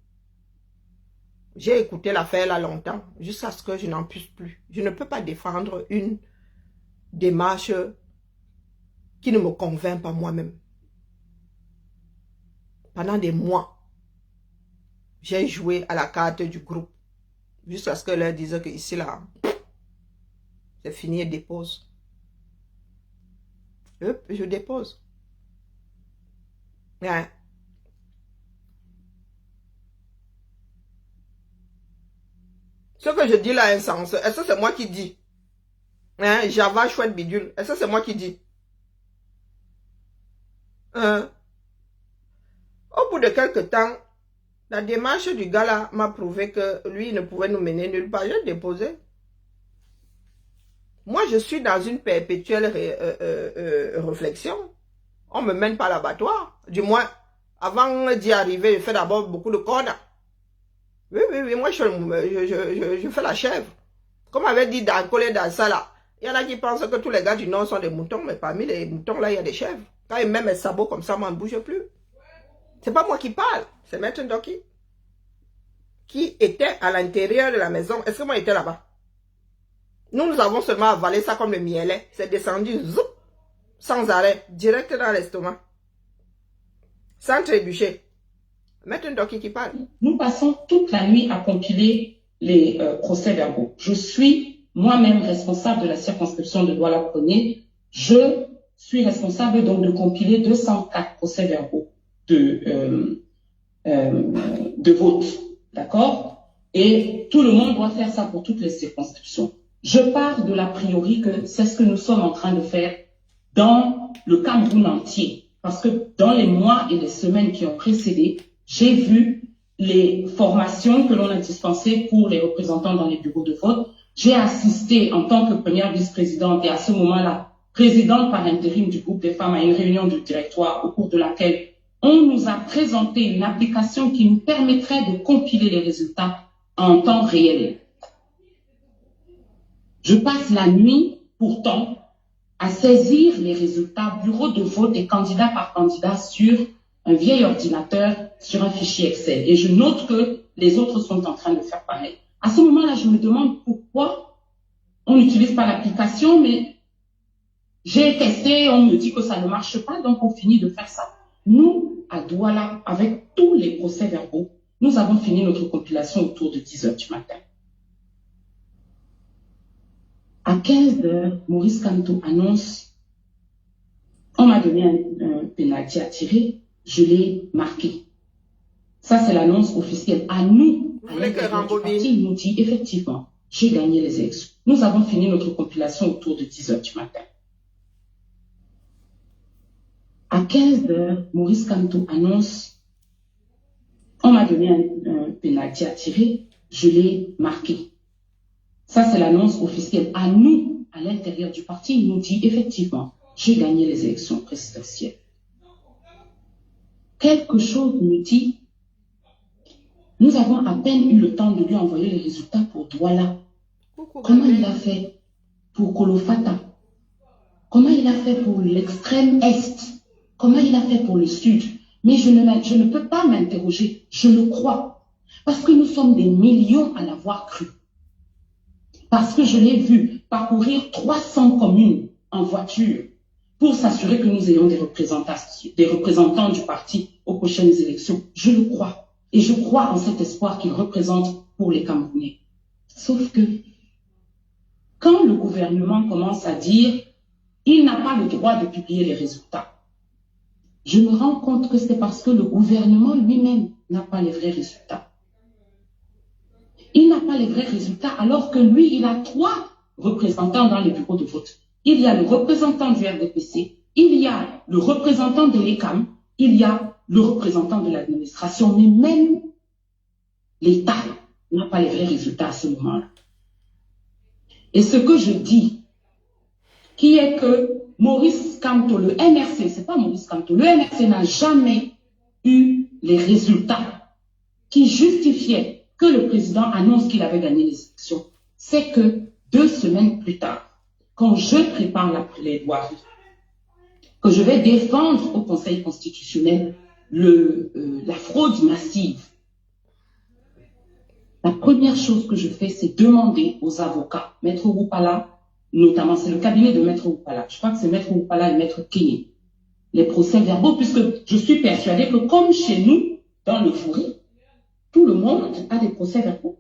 J'ai écouté l'affaire là longtemps, jusqu'à ce que je n'en puisse plus. Je ne peux pas défendre une démarche qui ne me convainc pas moi-même. Pendant des mois, j'ai joué à la carte du groupe, jusqu'à ce que leur dise que ici là, c'est fini et dépose. Je dépose. Ouais. Ce que je dis là a un sens. Est-ce que c'est moi qui dis? Hein, Java, chouette bidule. Est-ce que c'est moi qui dis? Hein? Au bout de quelques temps, la démarche du gars là m'a prouvé que lui ne pouvait nous mener nulle part. J'ai déposé. Moi, je suis dans une perpétuelle réflexion. On ne me mène pas à l'abattoir. Du moins, avant d'y arriver, je fais d'abord beaucoup de cordes. Oui, moi, je fais la chèvre. Comme avait dit Dankolé dans ça là, il y en a qui pensent que tous les gars du Nord sont des moutons, mais parmi les moutons là, il y a des chèvres. Quand ils mettent mes sabots comme ça, moi, ne bouge plus. C'est pas moi qui parle, c'est Maître Ndoki. Qui était à l'intérieur de la maison. Est-ce que moi j'étais là-bas? Nous avons seulement avalé ça comme le mielet. C'est descendu, zoup, sans arrêt, direct dans l'estomac. Sans trébucher. Maître Ndoki qui parle. Nous passons toute la nuit à compiler les procès-verbaux. Je suis moi-même responsable de la circonscription de Douala-Premier. Je suis responsable donc de compiler 204 procès-verbaux de vote. D'accord? Et tout le monde doit faire ça pour toutes les circonscriptions. Je pars de l'a priori que c'est ce que nous sommes en train de faire dans le Cameroun entier. Parce que dans les mois et les semaines qui ont précédé, j'ai vu les formations que l'on a dispensées pour les représentants dans les bureaux de vote. J'ai assisté en tant que première vice-présidente et à ce moment-là, présidente par intérim du groupe des femmes à une réunion du directoire au cours de laquelle on nous a présenté une application qui nous permettrait de compiler les résultats en temps réel. Je passe la nuit, pourtant, à saisir les résultats bureau de vote et candidat par candidat sur un vieil ordinateur, sur un fichier Excel. Et je note que les autres sont en train de faire pareil. À ce moment-là, je me demande pourquoi on n'utilise pas l'application, mais j'ai testé, on me dit que ça ne marche pas, donc on finit de faire ça. Nous, à Douala, avec tous les procès-verbaux, nous avons fini notre compilation autour de 10 h du matin. À 15 h, Maurice Kamto annonce, on m'a donné un pénalty à tirer, je l'ai marqué. Ça, c'est l'annonce officielle. À nous, à l'intérieur du parti, il nous dit, effectivement, j'ai gagné les élections. Nous avons fini notre compilation autour de 10 h du matin. À 15 h, Maurice Kamto annonce, on m'a donné un pénalty à tirer, je l'ai marqué. Ça, c'est l'annonce officielle. À nous, à l'intérieur du parti, il nous dit, effectivement, j'ai gagné les élections présidentielles. Quelque chose me dit, nous avons à peine eu le temps de lui envoyer les résultats pour Douala. Comment il a fait pour Kolofata? Comment il a fait pour l'extrême Est? Comment il a fait pour le Sud? Mais je ne peux pas m'interroger, je le crois. Parce que nous sommes des millions à l'avoir cru. Parce que je l'ai vu parcourir 300 communes en voiture pour s'assurer que nous ayons des représentants du parti aux prochaines élections. Je le crois. Et je crois en cet espoir qu'il représente pour les Camerounais. Sauf que, quand le gouvernement commence à dire il n'a pas le droit de publier les résultats, je me rends compte que c'est parce que le gouvernement lui-même n'a pas les vrais résultats. Il n'a pas les vrais résultats alors que lui, il a 3 représentants dans les bureaux de vote. Il y a le représentant du RDPC, il y a le représentant de l'ECAM, il y a le représentant de l'administration, mais même l'État n'a pas les vrais résultats à ce moment-là. Et ce que je dis, qui est que Maurice Kamto, le MRC, c'est pas Maurice Kamto, le MRC n'a jamais eu les résultats qui justifiaient que le président annonce qu'il avait gagné les élections. C'est que 2 semaines plus tard, quand je prépare la plaidoirie, que je vais défendre au Conseil constitutionnel la fraude massive, la première chose que je fais, c'est demander aux avocats, Maître Woupala, notamment, c'est le cabinet de Maître Woupala, je crois que c'est Maître Woupala et Maître Kenny, les procès-verbaux, puisque je suis persuadée que comme chez nous, dans le Fourie, tout le monde a des procès-verbaux.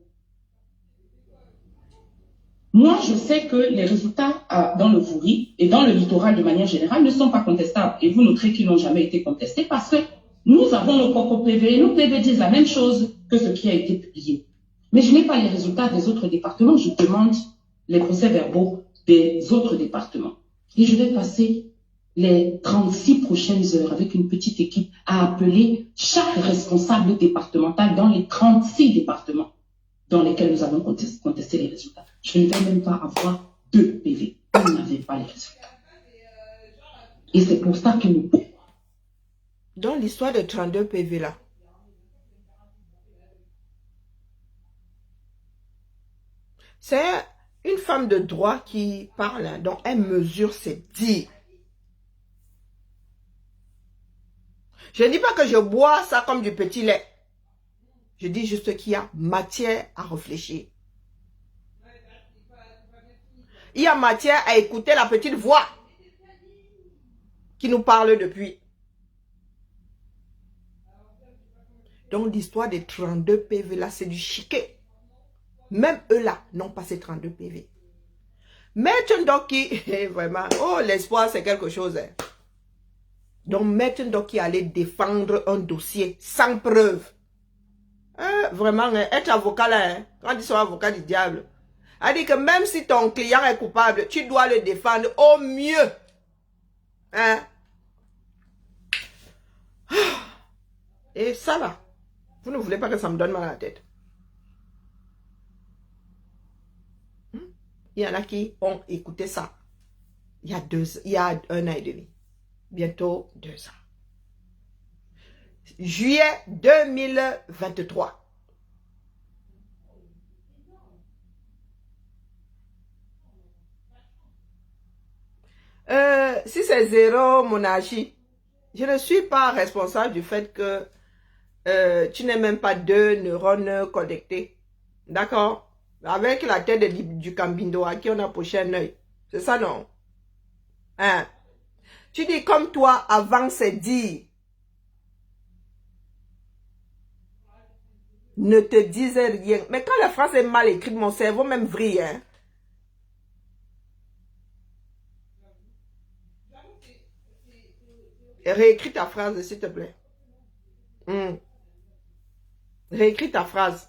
Moi, je sais que les résultats dans le Fourie et dans le littoral de manière générale ne sont pas contestables. Et vous noterez qu'ils n'ont jamais été contestés parce que nous avons nos propres PV et nos PV disent la même chose que ce qui a été publié. Mais je n'ai pas les résultats des autres départements. Je demande les procès-verbaux des autres départements. Et je vais passer les 36 prochaines heures avec une petite équipe à appeler chaque responsable départemental dans les 36 départements dans lesquels nous avons contesté les résultats. Je ne vais même pas avoir 2 PV. Ils n'avaient pas les résultats. Et c'est pour ça que nous... Dans l'histoire de 32 PV là, c'est une femme de droit qui parle, hein, donc elle mesure ses dires. Je ne dis pas que je bois ça comme du petit lait. Je dis juste qu'il y a matière à réfléchir. Il y a matière à écouter la petite voix qui nous parle depuis. Donc l'histoire des 32 PV là, c'est du chiquet. Même eux là n'ont pas ces 32 PV. Maître Ndoki, vraiment, oh l'espoir c'est quelque chose. Hein. Donc Maître Ndoki allait défendre un dossier sans preuve. Vraiment, être avocat là, hein, quand ils sont avocats du diable, a dit que même si ton client est coupable, tu dois le défendre au mieux. Hein? Et ça là, vous ne voulez pas que ça me donne mal à la tête. Il y en a qui ont écouté ça il y a 1 an et demi. Bientôt 2 ans. Juillet 2023. Si c'est 0 monarchie, je ne suis pas responsable du fait que tu n'as même pas 2 neurones connectés. D'accord? Avec la tête du Cambindo à qui on a poché un œil. C'est ça, non? Hein? Tu dis comme toi, avant c'est dire. Ne te disais rien. Mais quand la phrase est mal écrite, mon cerveau même vrille. Hein? Réécris ta phrase, s'il te plaît. Réécris ta phrase.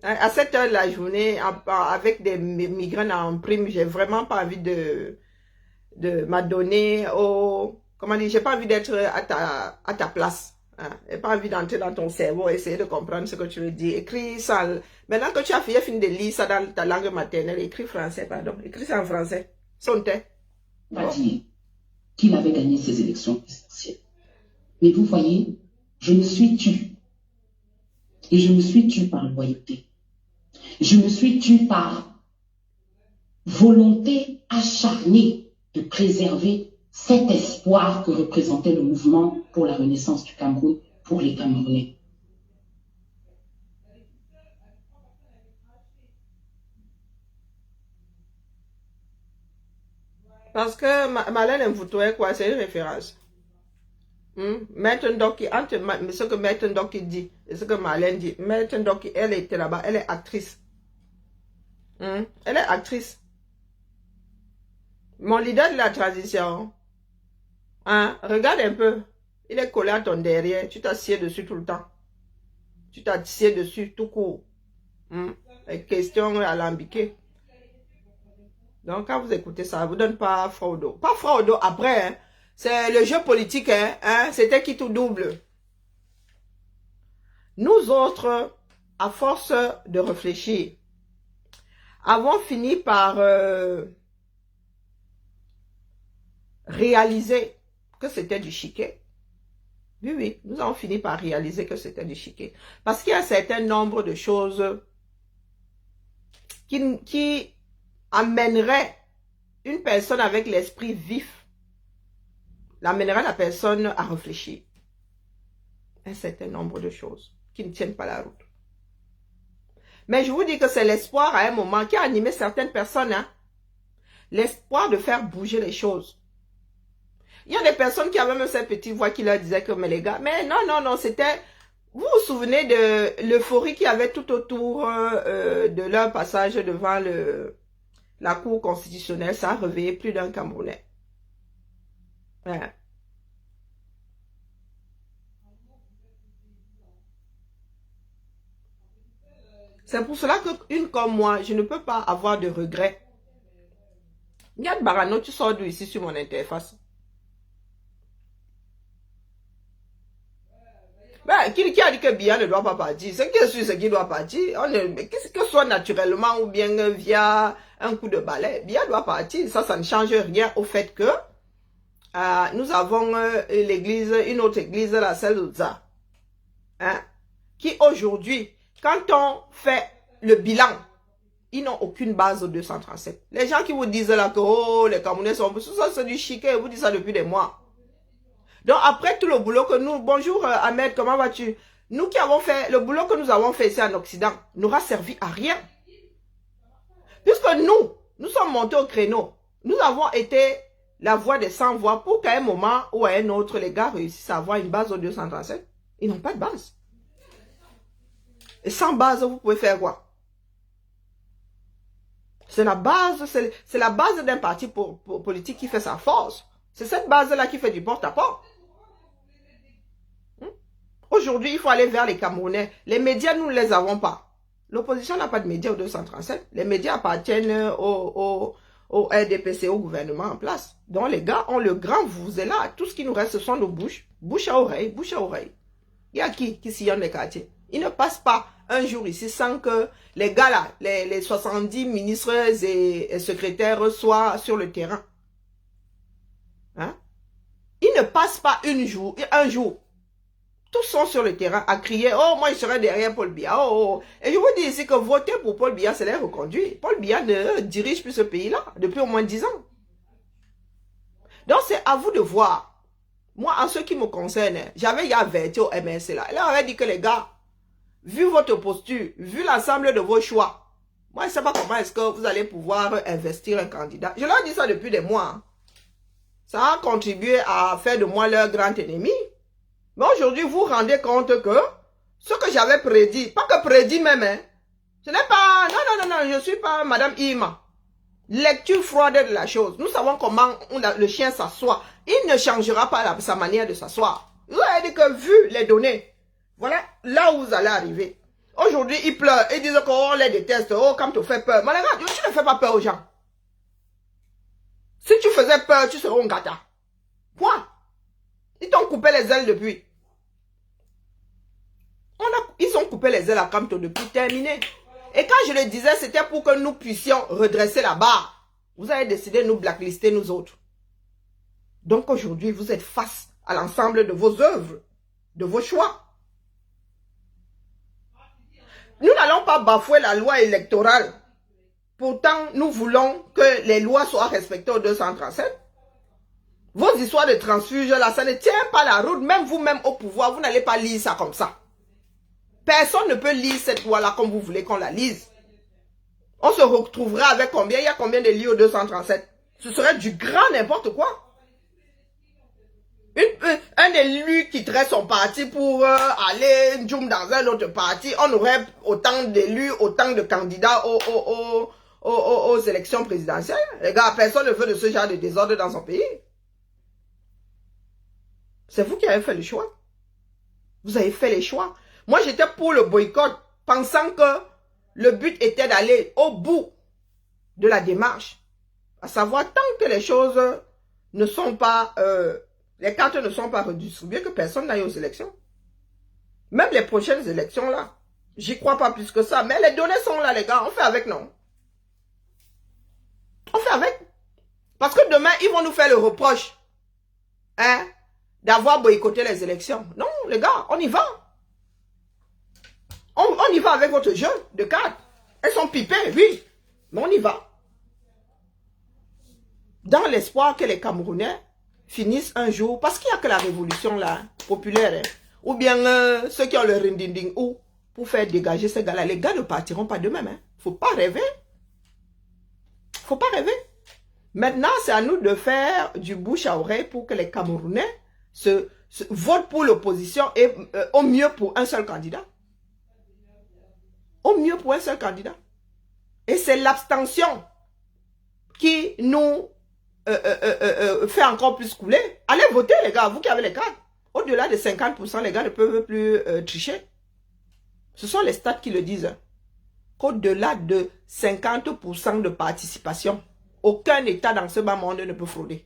À cette heure de la journée, avec des migraines en prime, j'ai vraiment pas envie de m'adonner au... Comment dire, j'ai pas envie d'être à ta place. Hein. J'ai pas envie d'entrer dans ton cerveau, essayer de comprendre ce que tu veux dire. Écris ça. Maintenant que tu as fini de lire ça dans ta langue maternelle, écris français, pardon. Écris ça en français. Sonté. Pas dire qu'il avait gagné ces élections présidentielles. Mais vous voyez, je me suis tue. Et je me suis tue par loyauté. Je me suis tue par volonté acharnée de préserver cet espoir que représentait le mouvement pour la renaissance du Cameroun pour les Camerounais. Parce que Malène Mvoutoé, quoi, c'est une référence. Maître Ndoki, entre ce que Maître Ndoki dit et ce que Malène dit, Maître Ndoki, elle était là-bas, elle est actrice. Elle est actrice. Mon leader de la transition, hein, regarde un peu, il est collé à ton derrière, tu t'assieds dessus tout le temps. Tu t'assieds dessus tout court. Les questions alambiquées. Donc, quand vous écoutez ça, ne vous donne pas froid au dos. Pas froid au dos après, hein. C'est le jeu politique, hein, c'était qui tout double. Nous autres, à force de réfléchir, avons fini par réaliser que c'était du chiquet. Oui, oui, nous avons fini par réaliser que c'était du chiquet. Parce qu'il y a un certain nombre de choses qui amèneraient une personne avec l'esprit vif, l'amènerait la personne à réfléchir. Un certain nombre de choses qui ne tiennent pas la route. Mais je vous dis que c'est l'espoir à un moment qui a animé certaines personnes. Hein? L'espoir de faire bouger les choses. Il y a des personnes qui avaient même cette petite voix qui leur disait que, mais les gars, mais non, non, non, c'était... Vous vous souvenez de l'euphorie qu'il y avait tout autour de leur passage devant la Cour constitutionnelle. Ça a réveillé plus d'un Camerounais. Ouais. C'est pour cela qu'une comme moi, je ne peux pas avoir de regrets. Regarde Barano, tu sors d'où ici sur mon interface? Ben, qui a dit que Biya ne doit pas partir? C'est qui est sûr, c'est qui doit partir. Que ce soit naturellement ou bien via un coup de balai, Biya doit partir. Ça ne change rien au fait que nous avons l'église, une autre église, la celle de Za. Hein, qui aujourd'hui, quand on fait le bilan, ils n'ont aucune base au 237. Les gens qui vous disent là que oh, les Camerounais sont... Ça, c'est du chiquet, vous dites ça depuis des mois. Donc, après tout le boulot que nous... Bonjour Ahmed, comment vas-tu? Nous qui avons fait... Le boulot que nous avons fait ici en Occident n'aura servi à rien. Puisque nous sommes montés au créneau. Nous avons été la voix des 100 voix pour qu'à un moment ou à un autre, les gars réussissent à avoir une base au 237. Ils n'ont pas de base. Et sans base, vous pouvez faire quoi? C'est la base, c'est la base d'un parti politique qui fait sa force. C'est cette base-là qui fait du porte-à-porte. Aujourd'hui, il faut aller vers les Camerounais. Les médias, nous ne les avons pas. L'opposition n'a pas de médias au 237. Les médias appartiennent au RDPC, au gouvernement en place. Donc les gars ont le grand vous est là. Tout ce qui nous reste, ce sont nos bouches. Bouche à oreille, bouche à oreille. Il y a qui sillonne les quartiers? Il ne passe pas un jour ici sans que les gars là, les 70 ministres et secrétaires soient sur le terrain. Hein? Ils ne passent pas un jour. Tous sont sur le terrain à crier, oh, moi, je serai derrière Paul Biya. Oh, oh. Et je vous dis ici que voter pour Paul Biya, c'est les reconduire. Paul Biya ne dirige plus ce pays-là depuis au moins 10 ans. Donc, c'est à vous de voir. Moi, en ce qui me concerne, j'avais averti au MRC là. Là, on avait dit que les gars, vu votre posture, vu l'ensemble de vos choix, moi, je ne sais pas comment est-ce que vous allez pouvoir investir un candidat. Je leur dis ça depuis des mois. Ça a contribué à faire de moi leur grand ennemi. Mais aujourd'hui, vous vous rendez compte que ce que j'avais prédit, pas que prédit même, hein, ce n'est pas... Non, je ne suis pas Madame Ima. Lecture froide de la chose. Nous savons comment le chien s'assoit. Il ne changera pas sa manière de s'asseoir. Vous avez dit que vu les données, voilà là où vous allez arriver. Aujourd'hui, ils pleurent. Ils disent qu'on les déteste. Oh, quand tu fais peur. Mais les gars, tu ne fais pas peur aux gens. Si tu faisais peur, tu serais un gâteau. Point. Ils t'ont coupé les ailes depuis. Ils ont coupé les ailes à Kamto depuis, terminé. Et quand je le disais, c'était pour que nous puissions redresser la barre. Vous avez décidé de nous blacklister, nous autres. Donc aujourd'hui, vous êtes face à l'ensemble de vos œuvres, de vos choix. Nous n'allons pas bafouer la loi électorale. Pourtant, nous voulons que les lois soient respectées au 237. Vos histoires de transfuge, là, ça ne tient pas la route. Même vous-même au pouvoir, vous n'allez pas lire ça comme ça. Personne ne peut lire cette loi-là comme vous voulez qu'on la lise. On se retrouvera avec combien? Il y a combien de lits au 237? Ce serait du grand n'importe quoi. Un élu quitterait son parti pour aller dans un autre parti. On aurait autant d'élus, autant de candidats aux élections présidentielles. Les gars, personne ne veut de ce genre de désordre dans son pays. C'est vous qui avez fait le choix. Vous avez fait les choix. Moi, j'étais pour le boycott, pensant que le but était d'aller au bout de la démarche. À savoir, tant que les choses ne sont pas Les cartes ne sont pas redistribuées, que personne n'aille aux élections. Même les prochaines élections, là, j'y crois pas plus que ça. Mais les données sont là, les gars. On fait avec, non? On fait avec. Parce que demain, ils vont nous faire le reproche, hein, d'avoir boycotté les élections. Non, les gars, on y va. On y va avec votre jeu de cartes. Elles sont pipées, oui. Mais on y va. Dans l'espoir que les Camerounais finissent un jour, parce qu'il n'y a que la révolution là, populaire, hein, ou bien ceux qui ont le rindinding ou pour faire dégager ces gars-là. Les gars ne partiront pas d'eux-mêmes. Hein. Faut pas rêver. Faut pas rêver. Maintenant, c'est à nous de faire du bouche à oreille pour que les Camerounais votent pour l'opposition et au mieux pour un seul candidat. Au mieux pour un seul candidat. Et c'est l'abstention qui nous fait encore plus couler. Allez voter, les gars, vous qui avez les cartes. Au-delà de 50%, les gars ne peuvent plus tricher. Ce sont les stats qui le disent. Qu'au-delà de 50% de participation, aucun État dans ce bas monde ne peut frauder.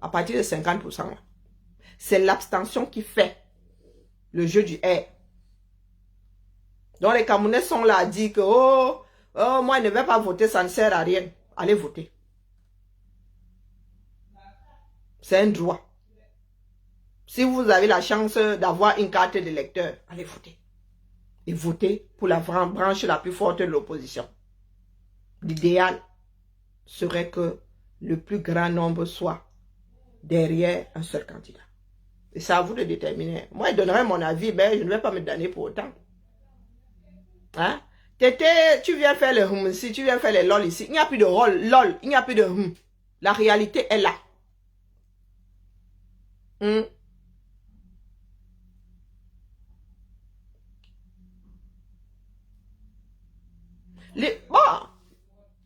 À partir de 50%. C'est l'abstention qui fait le jeu du air. Donc les Camerounais sont là à dire que oh, moi je ne vais pas voter, ça ne sert à rien. Allez voter. C'est un droit. Si vous avez la chance d'avoir une carte d'électeur, allez voter. Et voter pour la branche la plus forte de l'opposition. L'idéal serait que le plus grand nombre soit derrière un seul candidat. Et c'est à vous de déterminer. Moi, je donnerai mon avis, mais je ne vais pas me donner pour autant. Hein? Tété, tu viens faire le hum ici, tu viens faire les lol ici. Il n'y a plus de rôle, lol, il n'y a plus de hum. La réalité est là.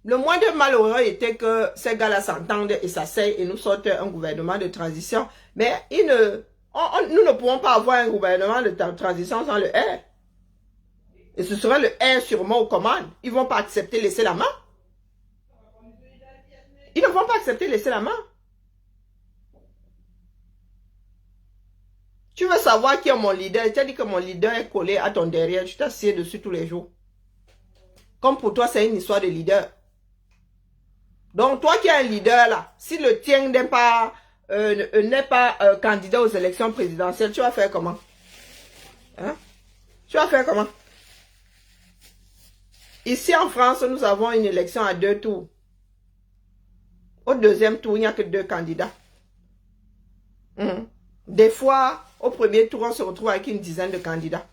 Le moindre malheureux était que ces gars-là s'entendent et s'asseyent et nous sortent un gouvernement de transition. Mais nous ne pouvons pas avoir un gouvernement de transition sans le R. Et ce sera le R sûrement aux commandes. Ils ne vont pas accepter laisser la main. Ils ne vont pas accepter laisser la main. Tu veux savoir qui est mon leader? Tu as dit que mon leader est collé à ton derrière. Tu t'assieds dessus tous les jours. Comme pour toi, c'est une histoire de leader. Donc, toi qui es un leader là, si le tien n'est pas, candidat aux élections présidentielles, tu vas faire comment? Hein? Tu vas faire comment? Ici en France, nous avons une élection à 2 tours. Au deuxième tour, il n'y a que 2 candidats. Des fois, au premier tour, on se retrouve avec une dizaine de candidats.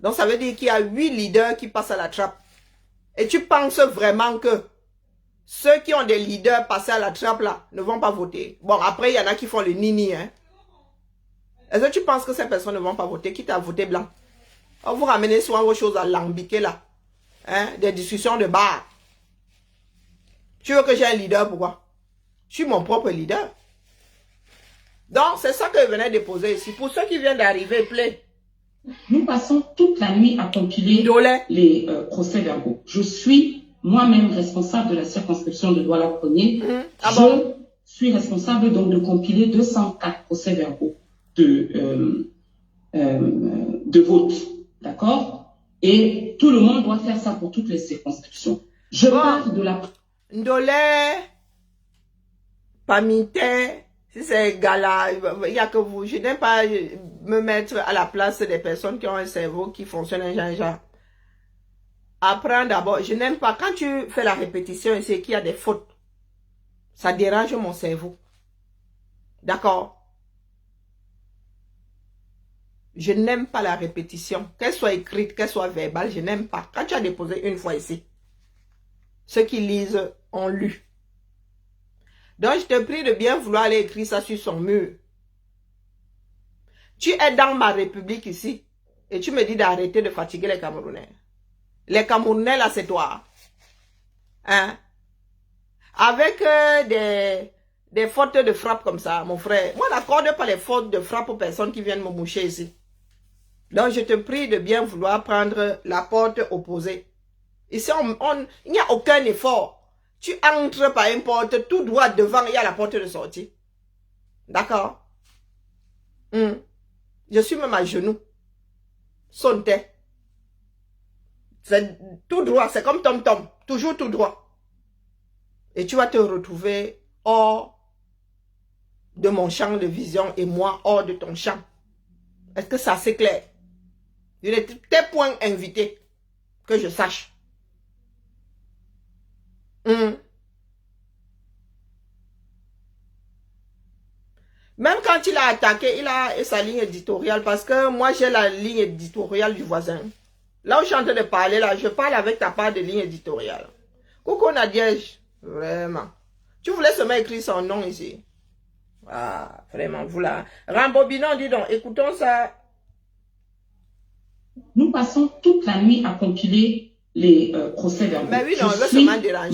Donc, ça veut dire qu'il y a 8 leaders qui passent à la trappe. Et tu penses vraiment que ceux qui ont des leaders passés à la trappe là ne vont pas voter? Bon, après, il y en a qui font le nini. Hein. Est-ce que tu penses que ces personnes ne vont pas voter? Quitte à voter blanc. On vous ramenez souvent vos choses à lambiquer là. Hein? Des discussions de bar. Tu veux que j'ai un leader? Pourquoi? Je suis mon propre leader. Donc, c'est ça que je venais déposer ici. Pour ceux qui viennent d'arriver, play. Nous passons toute la nuit à compiler les procès-verbaux. Je suis moi-même responsable de la circonscription de Douala-Premier. Je suis responsable donc de compiler 204 procès-verbaux de vote. D'accord? Et tout le monde doit faire ça pour toutes les circonscriptions. Je parle de la... Ndolé, Pamite, si c'est gala, il n'y a que vous. Je n'aime pas me mettre à la place des personnes qui ont un cerveau qui fonctionne un genre. Apprends d'abord. Je n'aime pas quand tu fais la répétition et c'est qu'il y a des fautes. Ça dérange mon cerveau. D'accord? Je n'aime pas la répétition. Qu'elle soit écrite, qu'elle soit verbale, je n'aime pas. Quand tu as déposé une fois ici, ceux qui lisent ont lu. Donc, je te prie de bien vouloir aller écrire ça sur son mur. Tu es dans ma république ici et tu me dis d'arrêter de fatiguer les Camerounais. Les Camerounais, là, c'est toi. Hein? Avec des fautes de frappe comme ça, mon frère. Moi, je n'accorde pas les fautes de frappe aux personnes qui viennent me moucher ici. Donc, je te prie de bien vouloir prendre la porte opposée. Ici, il n'y a aucun effort. Tu entres par une porte, tout droit devant, il y a la porte de sortie. D'accord? Je suis même à genoux. Sonne-toi. C'est tout droit, c'est comme tom-tom. Toujours tout droit. Et tu vas te retrouver hors de mon champ de vision et moi hors de ton champ. Est-ce que ça c'est clair? Je n'étais point invité, que je sache. Même quand il a attaqué, il a sa ligne éditoriale parce que moi j'ai la ligne éditoriale du voisin. Là où je suis en train de parler, là, je parle avec ta part de ligne éditoriale. Coucou Nadiège, vraiment. Tu voulais seulement écrire son nom ici. Ah, vraiment, vous là. Rambobinons, dis donc, écoutons ça. Nous passons toute la nuit à compiler les procès-verbaux. Mais oui, non, je suis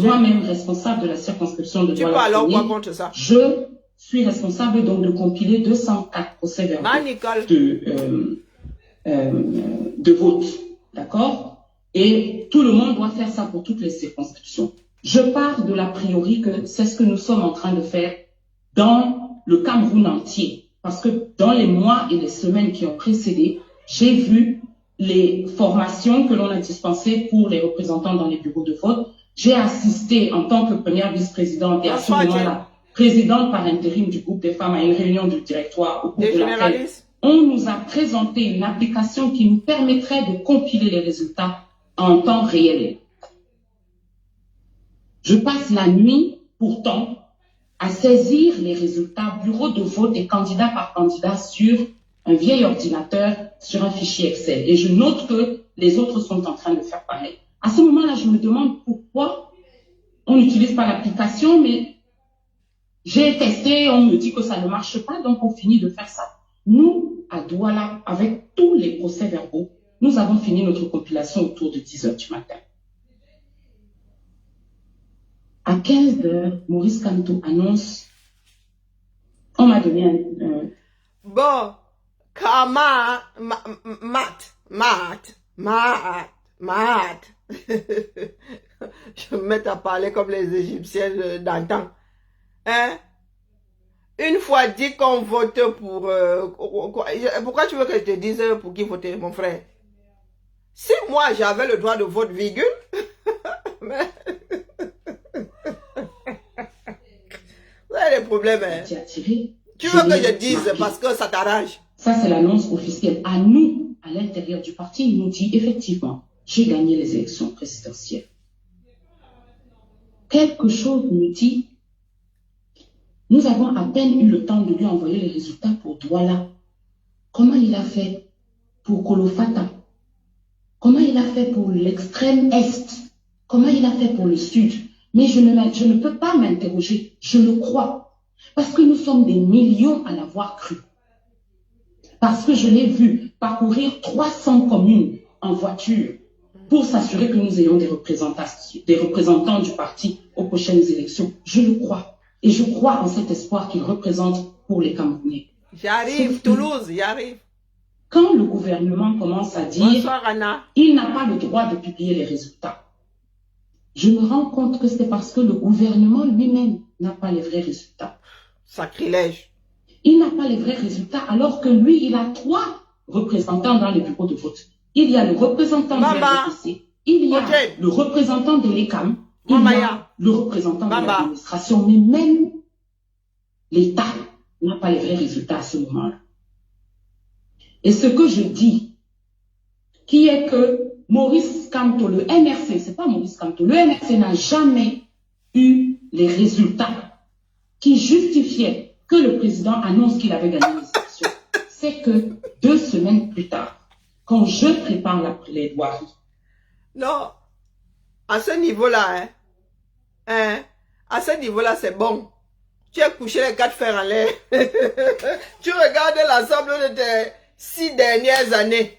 moi-même responsable de la circonscription de Douala. Tu parles alors quoi contre ça? Je suis responsable donc de compiler 204 procès-verbaux de vote. D'accord? Et tout le monde doit faire ça pour toutes les circonscriptions. Je pars de l'a priori que c'est ce que nous sommes en train de faire dans le Cameroun entier. Parce que dans les mois et les semaines qui ont précédé, j'ai vu les formations que l'on a dispensées pour les représentants dans les bureaux de vote. J'ai assisté en tant que première vice-présidente et à ce moment-là, présidente par intérim du groupe des femmes à une réunion du directoire au cours de laquelle on nous a présenté une application qui nous permettrait de compiler les résultats en temps réel. Je passe la nuit, pourtant, à saisir les résultats bureau de vote et candidat par candidat sur un vieil ordinateur, sur un fichier Excel. Et je note que les autres sont en train de faire pareil. À ce moment-là, je me demande pourquoi on n'utilise pas l'application, mais j'ai testé, on me dit que ça ne marche pas, donc on finit de faire ça. Nous, à Douala, avec tous les procès-verbaux, nous avons fini notre compilation autour de 10 h du matin. À 15 h, Maurice Kamto annonce, on m'a donné un... Bon, Kama, Mat. Je me mets à parler comme les Égyptiens d'antan. Hein? Une fois dit qu'on vote pour... pourquoi tu veux que je te dise pour qui voter, mon frère? Si moi, j'avais le droit de vote, virgule... mais... vous avez des problèmes, hein? Tu veux que je dise parce que ça t'arrange? Ça, c'est l'annonce officielle. À nous, à l'intérieur du parti, il nous dit effectivement, j'ai gagné les élections présidentielles. Quelque chose me dit... Nous avons à peine eu le temps de lui envoyer les résultats pour Douala. Comment il a fait pour Kolofata? Comment il a fait pour l'extrême Est? Comment il a fait pour le Sud? Mais je ne peux pas m'interroger. Je le crois. Parce que nous sommes des millions à l'avoir cru. Parce que je l'ai vu parcourir 300 communes en voiture pour s'assurer que nous ayons des représentants du parti aux prochaines élections. Je le crois. Et je crois en cet espoir qu'il représente pour les Camerounais. J'arrive, Toulouse, j'arrive. Quand le gouvernement commence à dire il n'a pas le droit de publier les résultats, je me rends compte que c'est parce que le gouvernement lui-même n'a pas les vrais résultats. Sacrilège. Il n'a pas les vrais résultats alors que lui, il a 3 représentants dans les bureaux de vote. Il y a le représentant de la RDC, il y a le représentant de l'ECAM, il y a le représentant de l'administration, mais même l'État n'a pas les vrais résultats à ce moment-là. Et ce que je dis, qui est que Maurice Kamto, le MRC, c'est pas Maurice Kamto, le MRC n'a jamais eu les résultats qui justifiaient que le président annonce qu'il avait gagné les élections. C'est que 2 semaines plus tard, quand je prépare la plaidoirie. Non, à ce niveau-là, à ce niveau-là, c'est bon. Tu as couché les 4 fers en l'air. Tu regardes l'ensemble de tes 6 dernières années.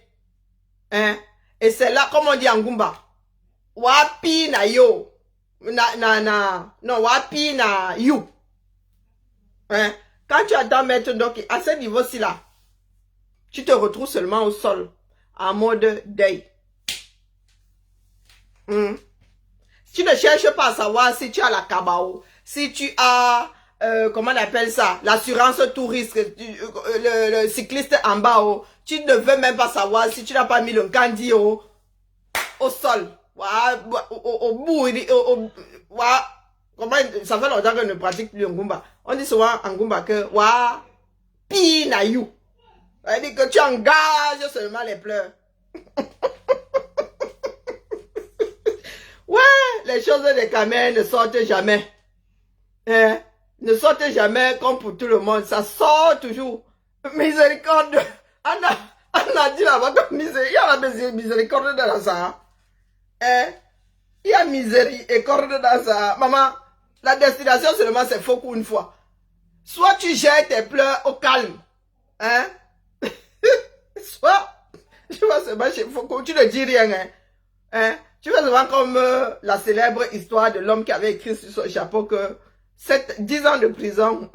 Et c'est là, comme on dit en Goumba. Wapi na yo. Non, wapi na you. Quand tu attends mettre, donc, à ce niveau-ci là, tu te retrouves seulement au sol, en mode deuil. Tu ne cherches pas à savoir si tu as la cabao, si tu as comment on appelle ça, l'assurance tout risque, le cycliste en bas, oh, tu ne veux même pas savoir si tu n'as pas mis le candy au sol. Au bout, comment, ça fait longtemps qu'on ne pratique plus le Ngumba. On dit souvent en Ngumba que, pi na you. Ça veut dire que tu engages seulement les pleurs. Ouais, les choses des camels ne sortent jamais. Hein? Ne sortent jamais comme pour tout le monde. Ça sort toujours. Miséricorde. On a dit là-bas que il y a la miséricorde dans ça. Hein? Il y a miséricorde dans ça. Maman, la destination seulement c'est faux une fois. Soit tu gères tes pleurs au calme. Hein? Soit, tu vas seulement chez Foucault, tu ne dis rien. Hein? Tu vas souvent comme la célèbre histoire de l'homme qui avait écrit sur son chapeau que 10 ans de prison,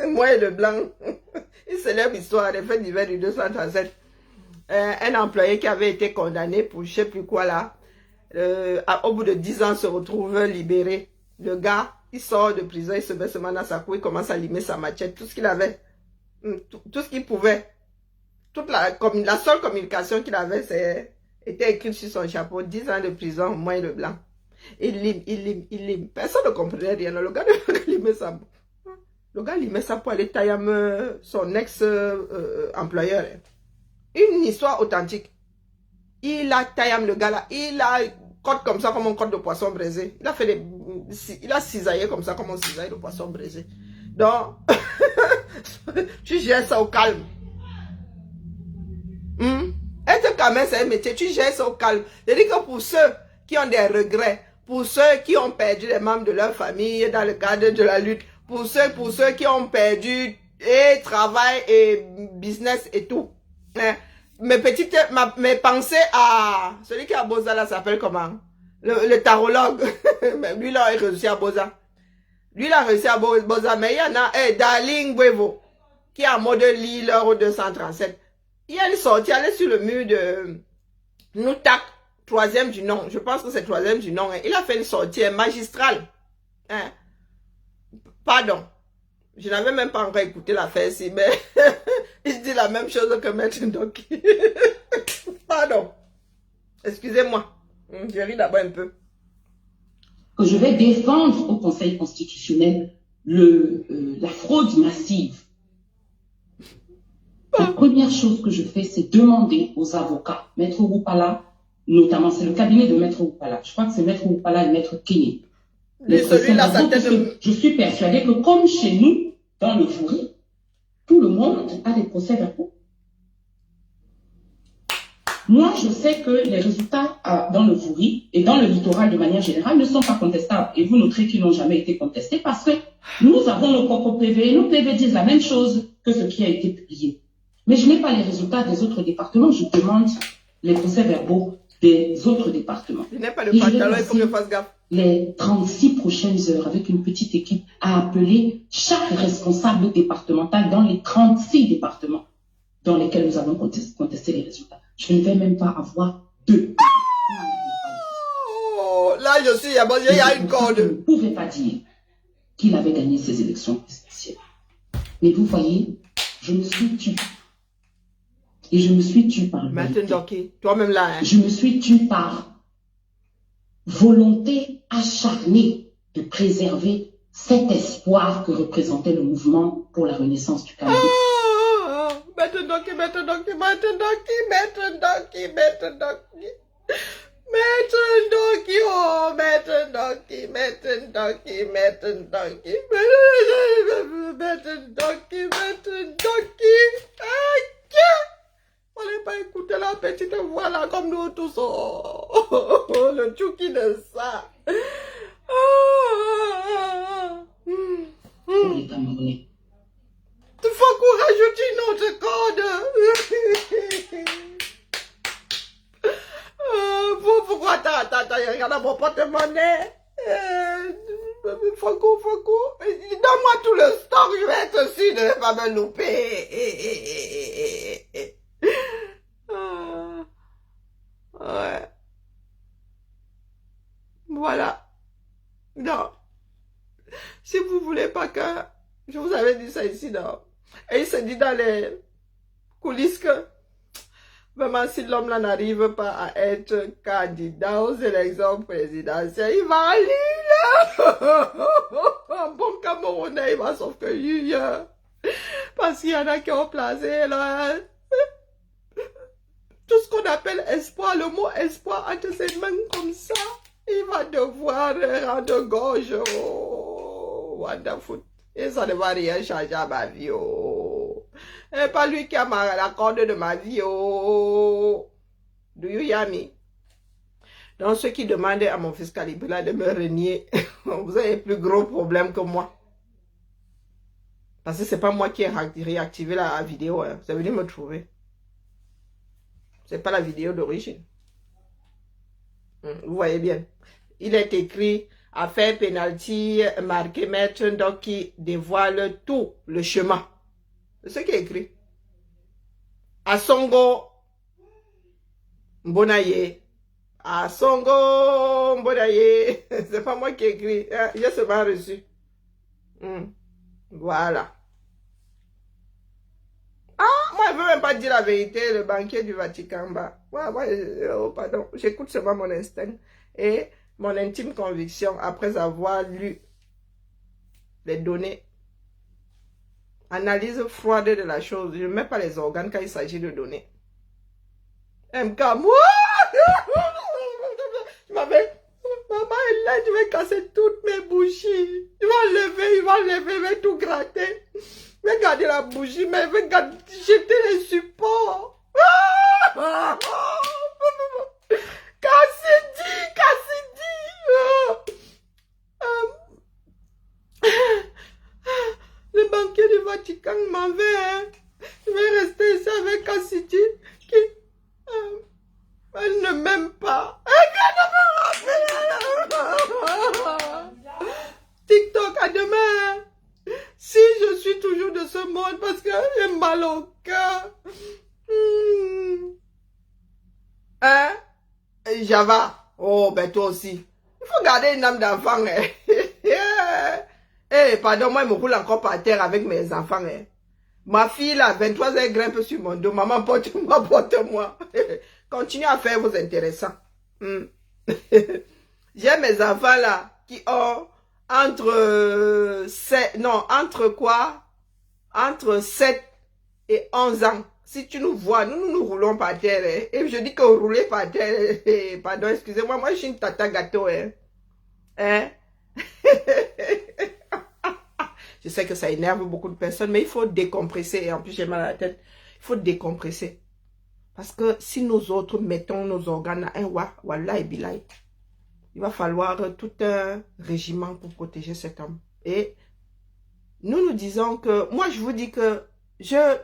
moi et le blanc, une célèbre histoire des faits divers du 237. Un employé qui avait été condamné pour je ne sais plus quoi là, au bout de 10 ans se retrouve libéré. Le gars, il sort de prison, il se met seulement dans sa cour, il commence à limer sa machette, tout ce qu'il avait, tout ce qu'il pouvait. Toute la seule communication qu'il avait, était écrite sur son chapeau, 10 ans de prison, moi et le blanc. Il lime. Personne ne comprenait rien. Le gars limait ça. Le gars limait ça pour aller tailler son ex-employeur. Une histoire authentique. Il a taillé le gars là. Il a côte comme ça, comme un côte de poisson braisé. Il a cisaillé comme ça, comme on cisaille de poisson braisé. Donc, tu gères ça au calme. Être camin, c'est un métier. Tu gères ça au calme. C'est-à-dire que pour ceux qui ont des regrets, pour ceux qui ont perdu les membres de leur famille dans le cadre de la lutte, pour ceux qui ont perdu et travail et business et tout. Mes pensées à celui qui est à Boza là s'appelle comment? Le tarologue. Lui là, il a réussi à Boza. Lui il a réussi à Boza, mais il y en a Darling Buevo qui est en mode Lille 237. Il y a une sortie, elle est sur le mur de Noutak, 3e du nom. Je pense que c'est 3e du nom. Hein. Il a fait une sortie magistrale. Hein. Pardon. Je n'avais même pas encore écouté l'affaire ici, mais il dit la même chose que Maître Ndoki. Pardon. Excusez-moi. Je ris d'abord un peu. Que je vais défendre au Conseil constitutionnel la fraude massive. La première chose que je fais, c'est demander aux avocats, Maître Woupala, notamment, c'est le cabinet de Maître Woupala. Je crois que c'est Maître Woupala et Maître Kényé. Je suis persuadée que comme chez nous, dans le Vouri, tout le monde a des procès-verbaux. Moi, je sais que les résultats dans le Vouri et dans le littoral de manière générale ne sont pas contestables. Et vous noterez qu'ils n'ont jamais été contestés parce que nous avons nos propres PV. Nos PV disent la même chose que ce qui a été publié. Mais je n'ai pas les résultats des autres départements. Je demande les procès-verbaux des autres départements. Je n'ai pas le pantalon, il faut que je fasse gaffe. Les 36 prochaines heures, avec une petite équipe, à appeler chaque responsable départemental dans les 36 départements dans lesquels nous avons contesté les résultats. Je ne vais même pas avoir deux. Oh, là, il y a une corde. Je ne pouvais pas dire qu'il avait gagné ces élections présidentielles. Mais vous voyez, je me suis tue. Et je me suis tue par toi-même là. Hein. Je me suis tue par volonté acharnée de préserver cet espoir que représentait le mouvement pour la renaissance du Cameroun. On n'est pas écouter la petite voix là comme nous tous. Oh, le tchouki de ça. Pour les Camerounais. Il faut qu'on rajoute une autre corde. Pourquoi attends, regarde mon porte-monnaie. Franco. Donne-moi tout le stock, je vais être sûr de ne pas me louper. Ouais. Voilà. Non. Si vous voulez pas que... Je vous avais dit ça ici, non? Et il se dit dans les coulisses que... Vraiment, si l'homme là n'arrive pas à être candidat aux élections présidentielles, il va aller là. Un bon Camerounais, il va s'offrir. Parce qu'il y en a qui ont placé là. Tout ce qu'on appelle espoir, le mot espoir entre ses mains comme ça, il va devoir rendre gorge. Oh, wonderful. Et ça ne va rien changer à ma vie. Oh. Et pas lui qui a la corde de ma vie. Oh. Do you hear me? Donc, ceux qui demandaient à mon fils Calibula de me renier, vous avez plus gros problème que moi. Parce que c'est pas moi qui ai réactivé la vidéo. Hein. Vous avez venu me trouver. C'est pas la vidéo d'origine. Vous voyez bien. Il est écrit affaire penalty marqué maître, donc qui dévoile tout le chemin. C'est ce qui est écrit. Asongo Mbonaye. Asongo Mbonaye. C'est pas moi qui ai écrit. J'ai seulement reçu. Voilà. Moi, je ne veux même pas dire la vérité, le banquier du Vatican. Oh, pardon, j'écoute seulement mon instinct et mon intime conviction après avoir lu les données. Analyse froide de la chose. Je ne mets pas les organes quand il s'agit de données. MK, moi, je m'avais... Maman est là, je vais casser toutes mes bougies. Il va enlever, tout gratter. Je vais garder la bougie, mais je vais jeter les supports. Cassidy. Le banquier du Vatican m'en veut. Hein. Je vais rester ici avec Cassidy qui... elle ne m'aime pas. TikTok, à demain. Si je suis toujours de ce monde parce que j'ai mal au cœur. Hein? Java. Oh, ben toi aussi. Il faut garder une âme d'enfant. Pardon, moi, je me roule encore par terre avec mes enfants. Ma fille, là, 23 ans, elle grimpe sur mon dos. Maman, porte-moi, porte-moi. Continuez à faire vos intéressants. J'ai mes enfants, là, qui ont entre 7 et 11 ans. Si tu nous vois, nous roulons par terre. Hein. Et je dis que rouler par terre, pardon, excusez-moi, moi je suis une tata gâteau. Hein? Je sais que ça énerve beaucoup de personnes, mais il faut décompresser. Et en plus, j'ai mal à la tête. Il faut décompresser. Parce que si nous autres mettons nos organes à un wallah et bilay, il va falloir tout un régiment pour protéger cet homme. Et nous disons que, moi je vous dis que je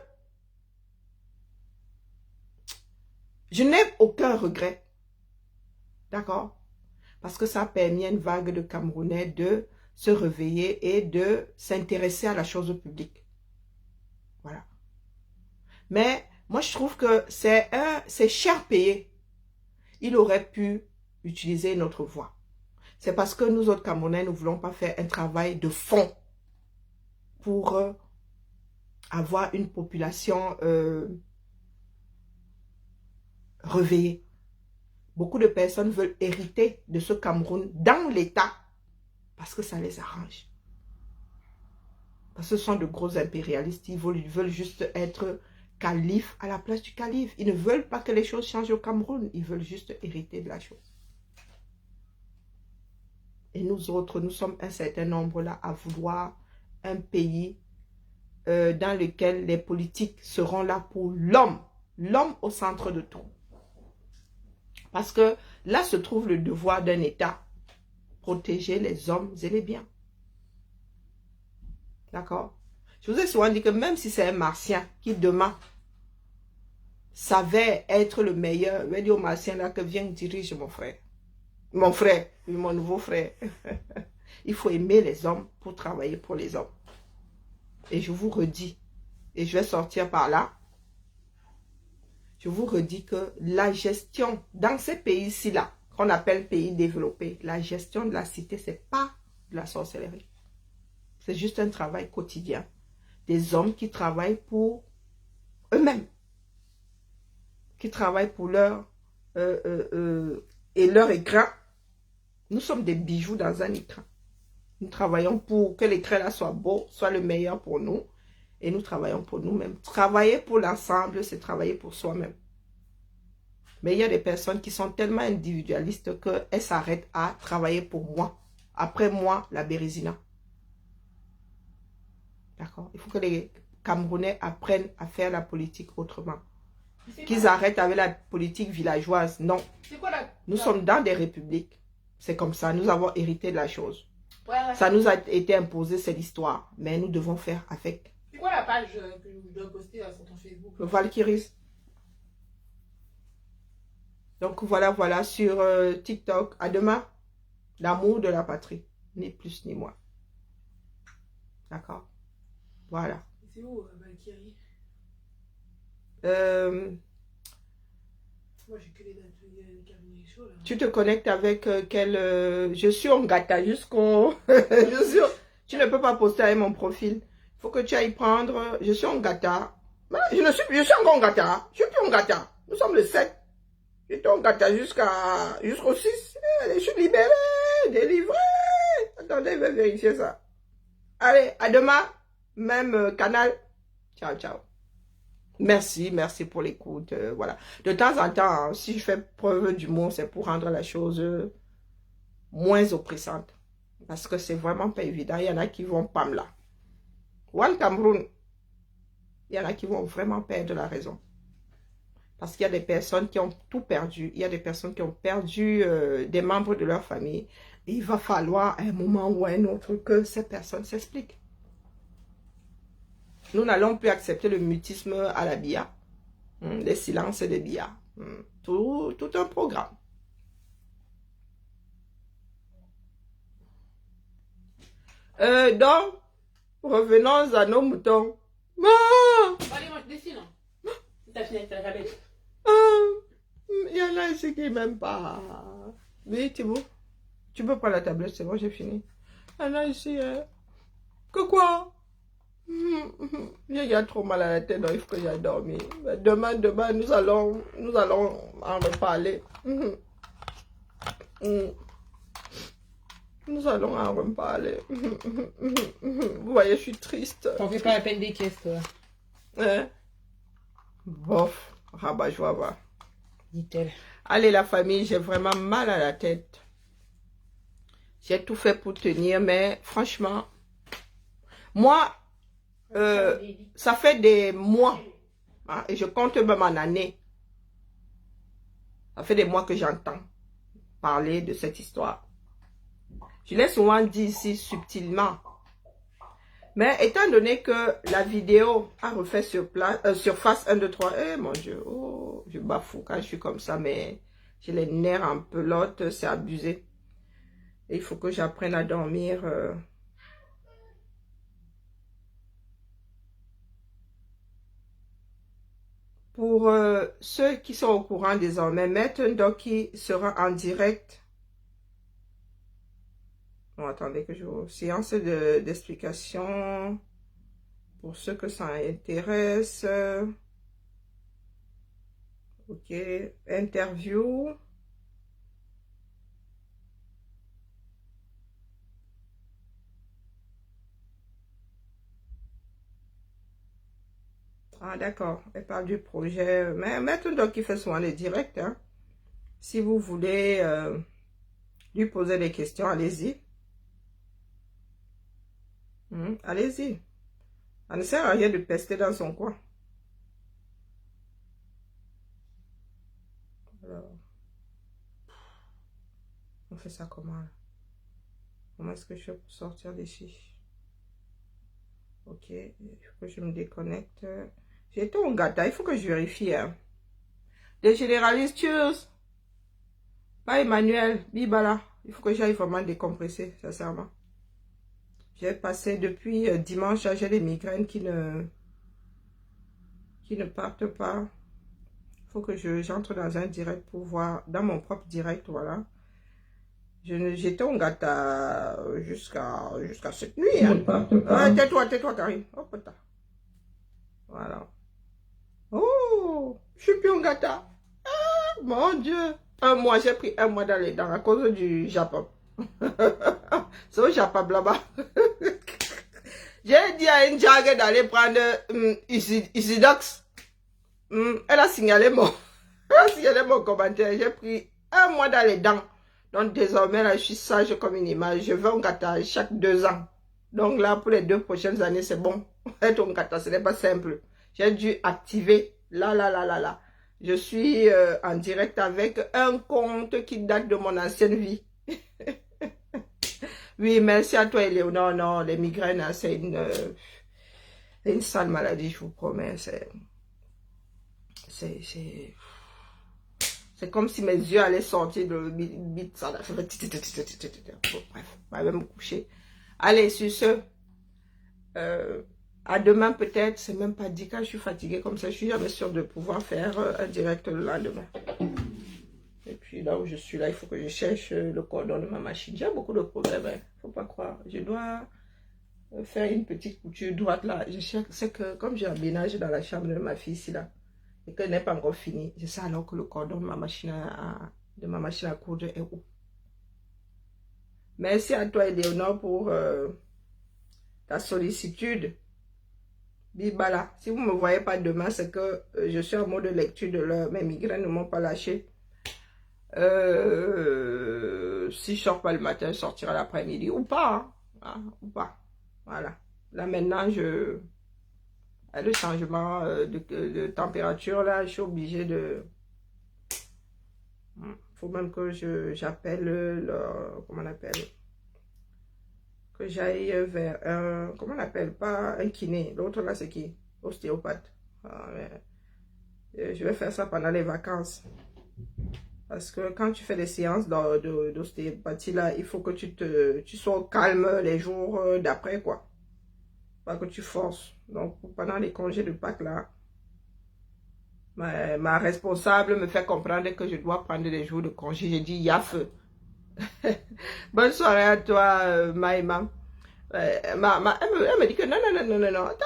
n'ai aucun regret. D'accord? Parce que ça a permis à une vague de Camerounais de se réveiller et de s'intéresser à la chose publique. Voilà. Mais moi je trouve que c'est cher payé. Il aurait pu utiliser notre voix. C'est parce que nous autres Camerounais, nous ne voulons pas faire un travail de fond pour avoir une population réveillée. Beaucoup de personnes veulent hériter de ce Cameroun dans l'État parce que ça les arrange. Parce que ce sont de gros impérialistes, ils veulent juste être calife à la place du calife. Ils ne veulent pas que les choses changent au Cameroun, ils veulent juste hériter de la chose. Et nous autres, nous sommes un certain nombre là à vouloir un pays dans lequel les politiques seront là pour l'homme. L'homme au centre de tout. Parce que là se trouve le devoir d'un État. Protéger les hommes et les biens. D'accord? Je vous ai souvent dit que même si c'est un martien qui demain savait être le meilleur, je vais dire au martien là que viens dirige mon frère. Mon frère, mon nouveau frère. Il faut aimer les hommes pour travailler pour les hommes. Et je vous redis, et je vais sortir par là, je vous redis que la gestion dans ces pays-ci là, qu'on appelle pays développés, la gestion de la cité, c'est pas de la sorcellerie. C'est juste un travail quotidien. Des hommes qui travaillent pour eux-mêmes. Qui travaillent pour leur et leur écran. Nous sommes des bijoux dans un écran. Nous travaillons pour que l'écran là soit beau, soit le meilleur pour nous. Et nous travaillons pour nous-mêmes. Travailler pour l'ensemble, c'est travailler pour soi-même. Mais il y a des personnes qui sont tellement individualistes qu'elles s'arrêtent à travailler pour moi. Après moi, la Bérésina. D'accord? Il faut que les Camerounais apprennent à faire la politique autrement. Qu'ils arrêtent avec la politique villageoise. Non. Nous sommes dans des républiques. C'est comme ça. Nous avons hérité de la chose. Ça nous a été imposé, c'est l'histoire. Mais nous devons faire avec. C'est quoi la page que je dois poster sur ton Facebook? Valkyries. Donc voilà, sur TikTok. À demain. L'amour de la patrie. Ni plus ni moins. D'accord? Voilà. C'est où, Valkyrie? Moi, j'ai que les dates de cabinet chaud, là. Tu te connectes avec quel... je suis en gâta jusqu'au... Tu ne peux pas poster avec mon profil. Il faut que tu ailles prendre... Je suis en gâta. Je suis encore en gâta. Je suis plus en gâta. Nous sommes le 7. J'étais en gâta jusqu'au 6. Je suis libéré, délivré. Attendez, je vais vérifier ça. Allez, à demain. Même canal. Ciao, ciao. Merci pour l'écoute. Voilà. De temps en temps, hein, si je fais preuve d'humour, c'est pour rendre la chose moins oppressante. Parce que c'est vraiment pas évident. Il y en a qui vont pam là. One Cameroun. Il y en a qui vont vraiment perdre la raison. Parce qu'il y a des personnes qui ont tout perdu. Il y a des personnes qui ont perdu des membres de leur famille. Et il va falloir à un moment ou à un autre que ces personnes s'expliquent. Nous n'allons plus accepter le mutisme à la BIA. Les silences des BIA. Tout un programme. Donc, revenons à nos moutons. Allez, moi, je dessine. T'as fini avec ta tablette. Il y en a ici qui m'aiment pas. Oui, Thibaut. Tu peux prendre la tablette, c'est bon, j'ai fini. Il y en a ici, que quoi? Il y a trop mal à la tête, donc il faut que j'aille dormir. Demain, nous allons en reparler. Nous allons en reparler. Vous voyez, je suis triste. T'en fais pas la peine des caisses, toi. Hein? Bof, rabat-joie, va. Dit-elle. Allez, la famille, j'ai vraiment mal à la tête. J'ai tout fait pour tenir, mais franchement, moi, ça fait des mois, hein, et je compte même en années. Ça fait des mois que j'entends parler de cette histoire. Je l'ai souvent dit ici subtilement. Mais étant donné que la vidéo a refait surface 1, 2, 3, eh mon Dieu, oh, je bafoue quand je suis comme ça, mais j'ai les nerfs en pelote, c'est abusé. Et il faut que j'apprenne à dormir. Pour ceux qui sont au courant désormais, Maître Ndoki sera en direct. Bon, attendez que je vous... Séance d'explication pour ceux que ça intéresse. Ok, interview. Ah, d'accord. Elle parle du projet. Mais Maître Ndoki fait souvent les directs. Hein. Si vous voulez lui poser des questions, allez-y. Allez-y. Ça ne sert à rien de pester dans son coin. Alors, on fait ça comment? Comment est-ce que je fais pour sortir d'ici? Ok, il faut que je me déconnecte. J'étais en gâteau, il faut que je vérifie. Hein. Des généralistes, cheers. Pas Emmanuel, Bibala. Il faut que j'aille vraiment décompresser, sincèrement. J'ai passé depuis dimanche, j'ai des migraines qui ne partent pas. Il faut que j'entre dans un direct pour voir, dans mon propre direct, voilà. J'étais en gâta jusqu'à cette nuit. Hein. Tais-toi, Karine. Oh, putain. Voilà. Oh, je suis plus en gâta. Ah, mon Dieu. J'ai pris 1 mois dans les dents à cause du Japon. C'est au Japon là-bas. J'ai dit à une jague d'aller prendre Isidox. Elle a signalé mon commentaire. J'ai pris 1 mois dans les dents. Donc désormais, là, je suis sage comme une image. Je vais en gâta chaque 2 ans. Donc là, pour les 2 prochaines années, c'est bon. Être en gâta, ce n'est pas simple. J'ai dû activer. Là. Je suis en direct avec un compte qui date de mon ancienne vie. Oui, merci à toi, Éléonore. Non, les migraines, c'est une sale maladie, je vous promets. C'est comme si mes yeux allaient sortir de bite. Ça, bref, je vais me coucher. Allez, sur ce, à demain peut-être. C'est même pas dit quand je suis fatiguée comme ça. Je suis jamais sûre de pouvoir faire un direct le lendemain. Et puis là où je suis là, il faut que je cherche le cordon de ma machine. J'ai beaucoup de problèmes, hein. Faut pas croire. Je dois faire une petite couture droite là. Je cherche, c'est que comme j'ai un ménage dans la chambre de ma fille ici là, et qu'elle n'est pas encore finie, je sais alors que le cordon de ma machine à coudre est où. Merci à toi, Éléonore, pour ta sollicitude. Bibala, si vous ne me voyez pas demain, c'est que je suis en mode de lecture de l'heure. Mes migraines ne m'ont pas lâché. Si je sors pas le matin, je sortirai l'après-midi ou pas, hein, ou pas. Voilà. Là maintenant, le changement de température là, je suis obligée de. Faut même que j'appelle comment on appelle, que j'aille vers un, comment on appelle, pas un kiné. L'autre là c'est qui? Ostéopathe. Je vais faire ça pendant les vacances. Parce que quand tu fais des séances d'ostéopathie, là, il faut que tu sois calme les jours d'après, quoi. Pas que tu forces. Donc, pendant les congés de Pâques, là, ma responsable me fait comprendre que je dois prendre des jours de congé. J'ai dit, y'a feu. Bonne soirée à toi, Maïma. Elle me dit que non. Attends,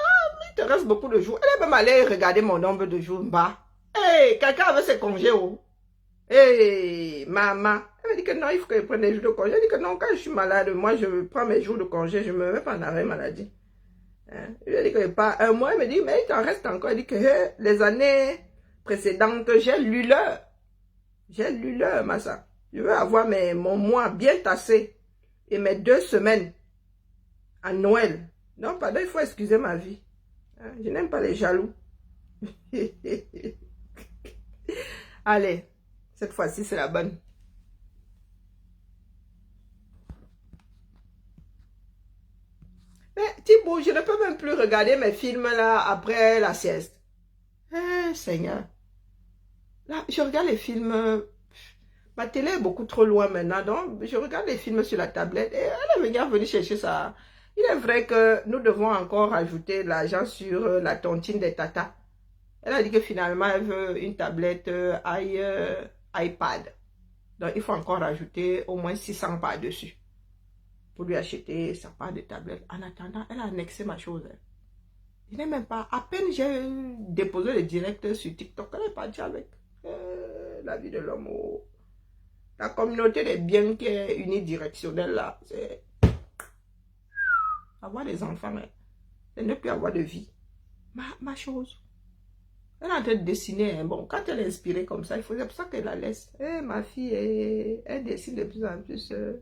il te reste beaucoup de jours. Elle est même allée regarder mon nombre de jours. Bah, hey, quelqu'un avait ses congés, oh. Hey, maman, elle me dit que non, il faut que je prenne des jours de congé. Elle dit que non, quand je suis malade, moi, je prends mes jours de congé, je ne me mets pas en arrêt maladie. Hein? Je lui ai dit que pas un mois, elle me dit, mais il t'en reste encore. Elle dit que hey, les années précédentes, j'ai lu l'heure. J'ai lu l'heure, massa. Je veux avoir mon mois bien tassé et mes 2 semaines à Noël. Non, pardon, il faut excuser ma vie. Hein? Je n'aime pas les jaloux. Allez. Cette fois-ci, c'est la bonne. Mais Thibaut, je ne peux même plus regarder mes films là après la sieste. Eh, Seigneur. Là, je regarde les films. Ma télé est beaucoup trop loin maintenant. Donc, je regarde les films sur la tablette. Et elle est venue chercher ça. Il est vrai que nous devons encore ajouter l'argent sur la tontine des tatas. Elle a dit que finalement, elle veut une tablette iPad. Donc, il faut encore rajouter au moins 600 par-dessus pour lui acheter sa part de tablette. En attendant, elle a annexé ma chose. Je n'ai même pas, à peine j'ai déposé le direct sur TikTok, elle est partie avec la vie de l'homme. Oh. La communauté des biens qui est unidirectionnelle là, c'est avoir des enfants, c'est ne plus avoir de vie. Ma chose. Elle est en train de dessiner. Hein. Bon, quand elle est inspirée comme ça, c'est pour ça qu'elle la laisse. Eh, ma fille, elle dessine de plus en plus. Il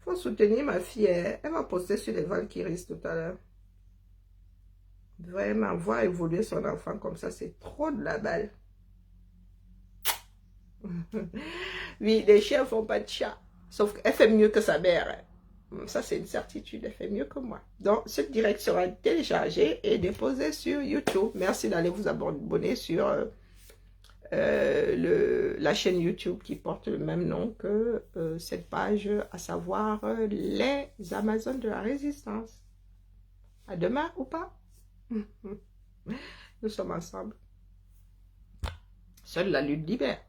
faut soutenir ma fille. Elle va poster sur les Valkyries tout à l'heure. Vraiment, voir évoluer son enfant comme ça, c'est trop de la balle. Oui, les chiens ne font pas de chat. Sauf qu'elle fait mieux que sa mère. Hein. Ça, c'est une certitude. Elle fait mieux que moi. Donc, cette direct sera téléchargée et déposée sur YouTube. Merci d'aller vous abonner sur la chaîne YouTube qui porte le même nom que cette page, à savoir les Amazones de la Résistance. À demain ou pas? Nous sommes ensemble. Seule la lutte libère.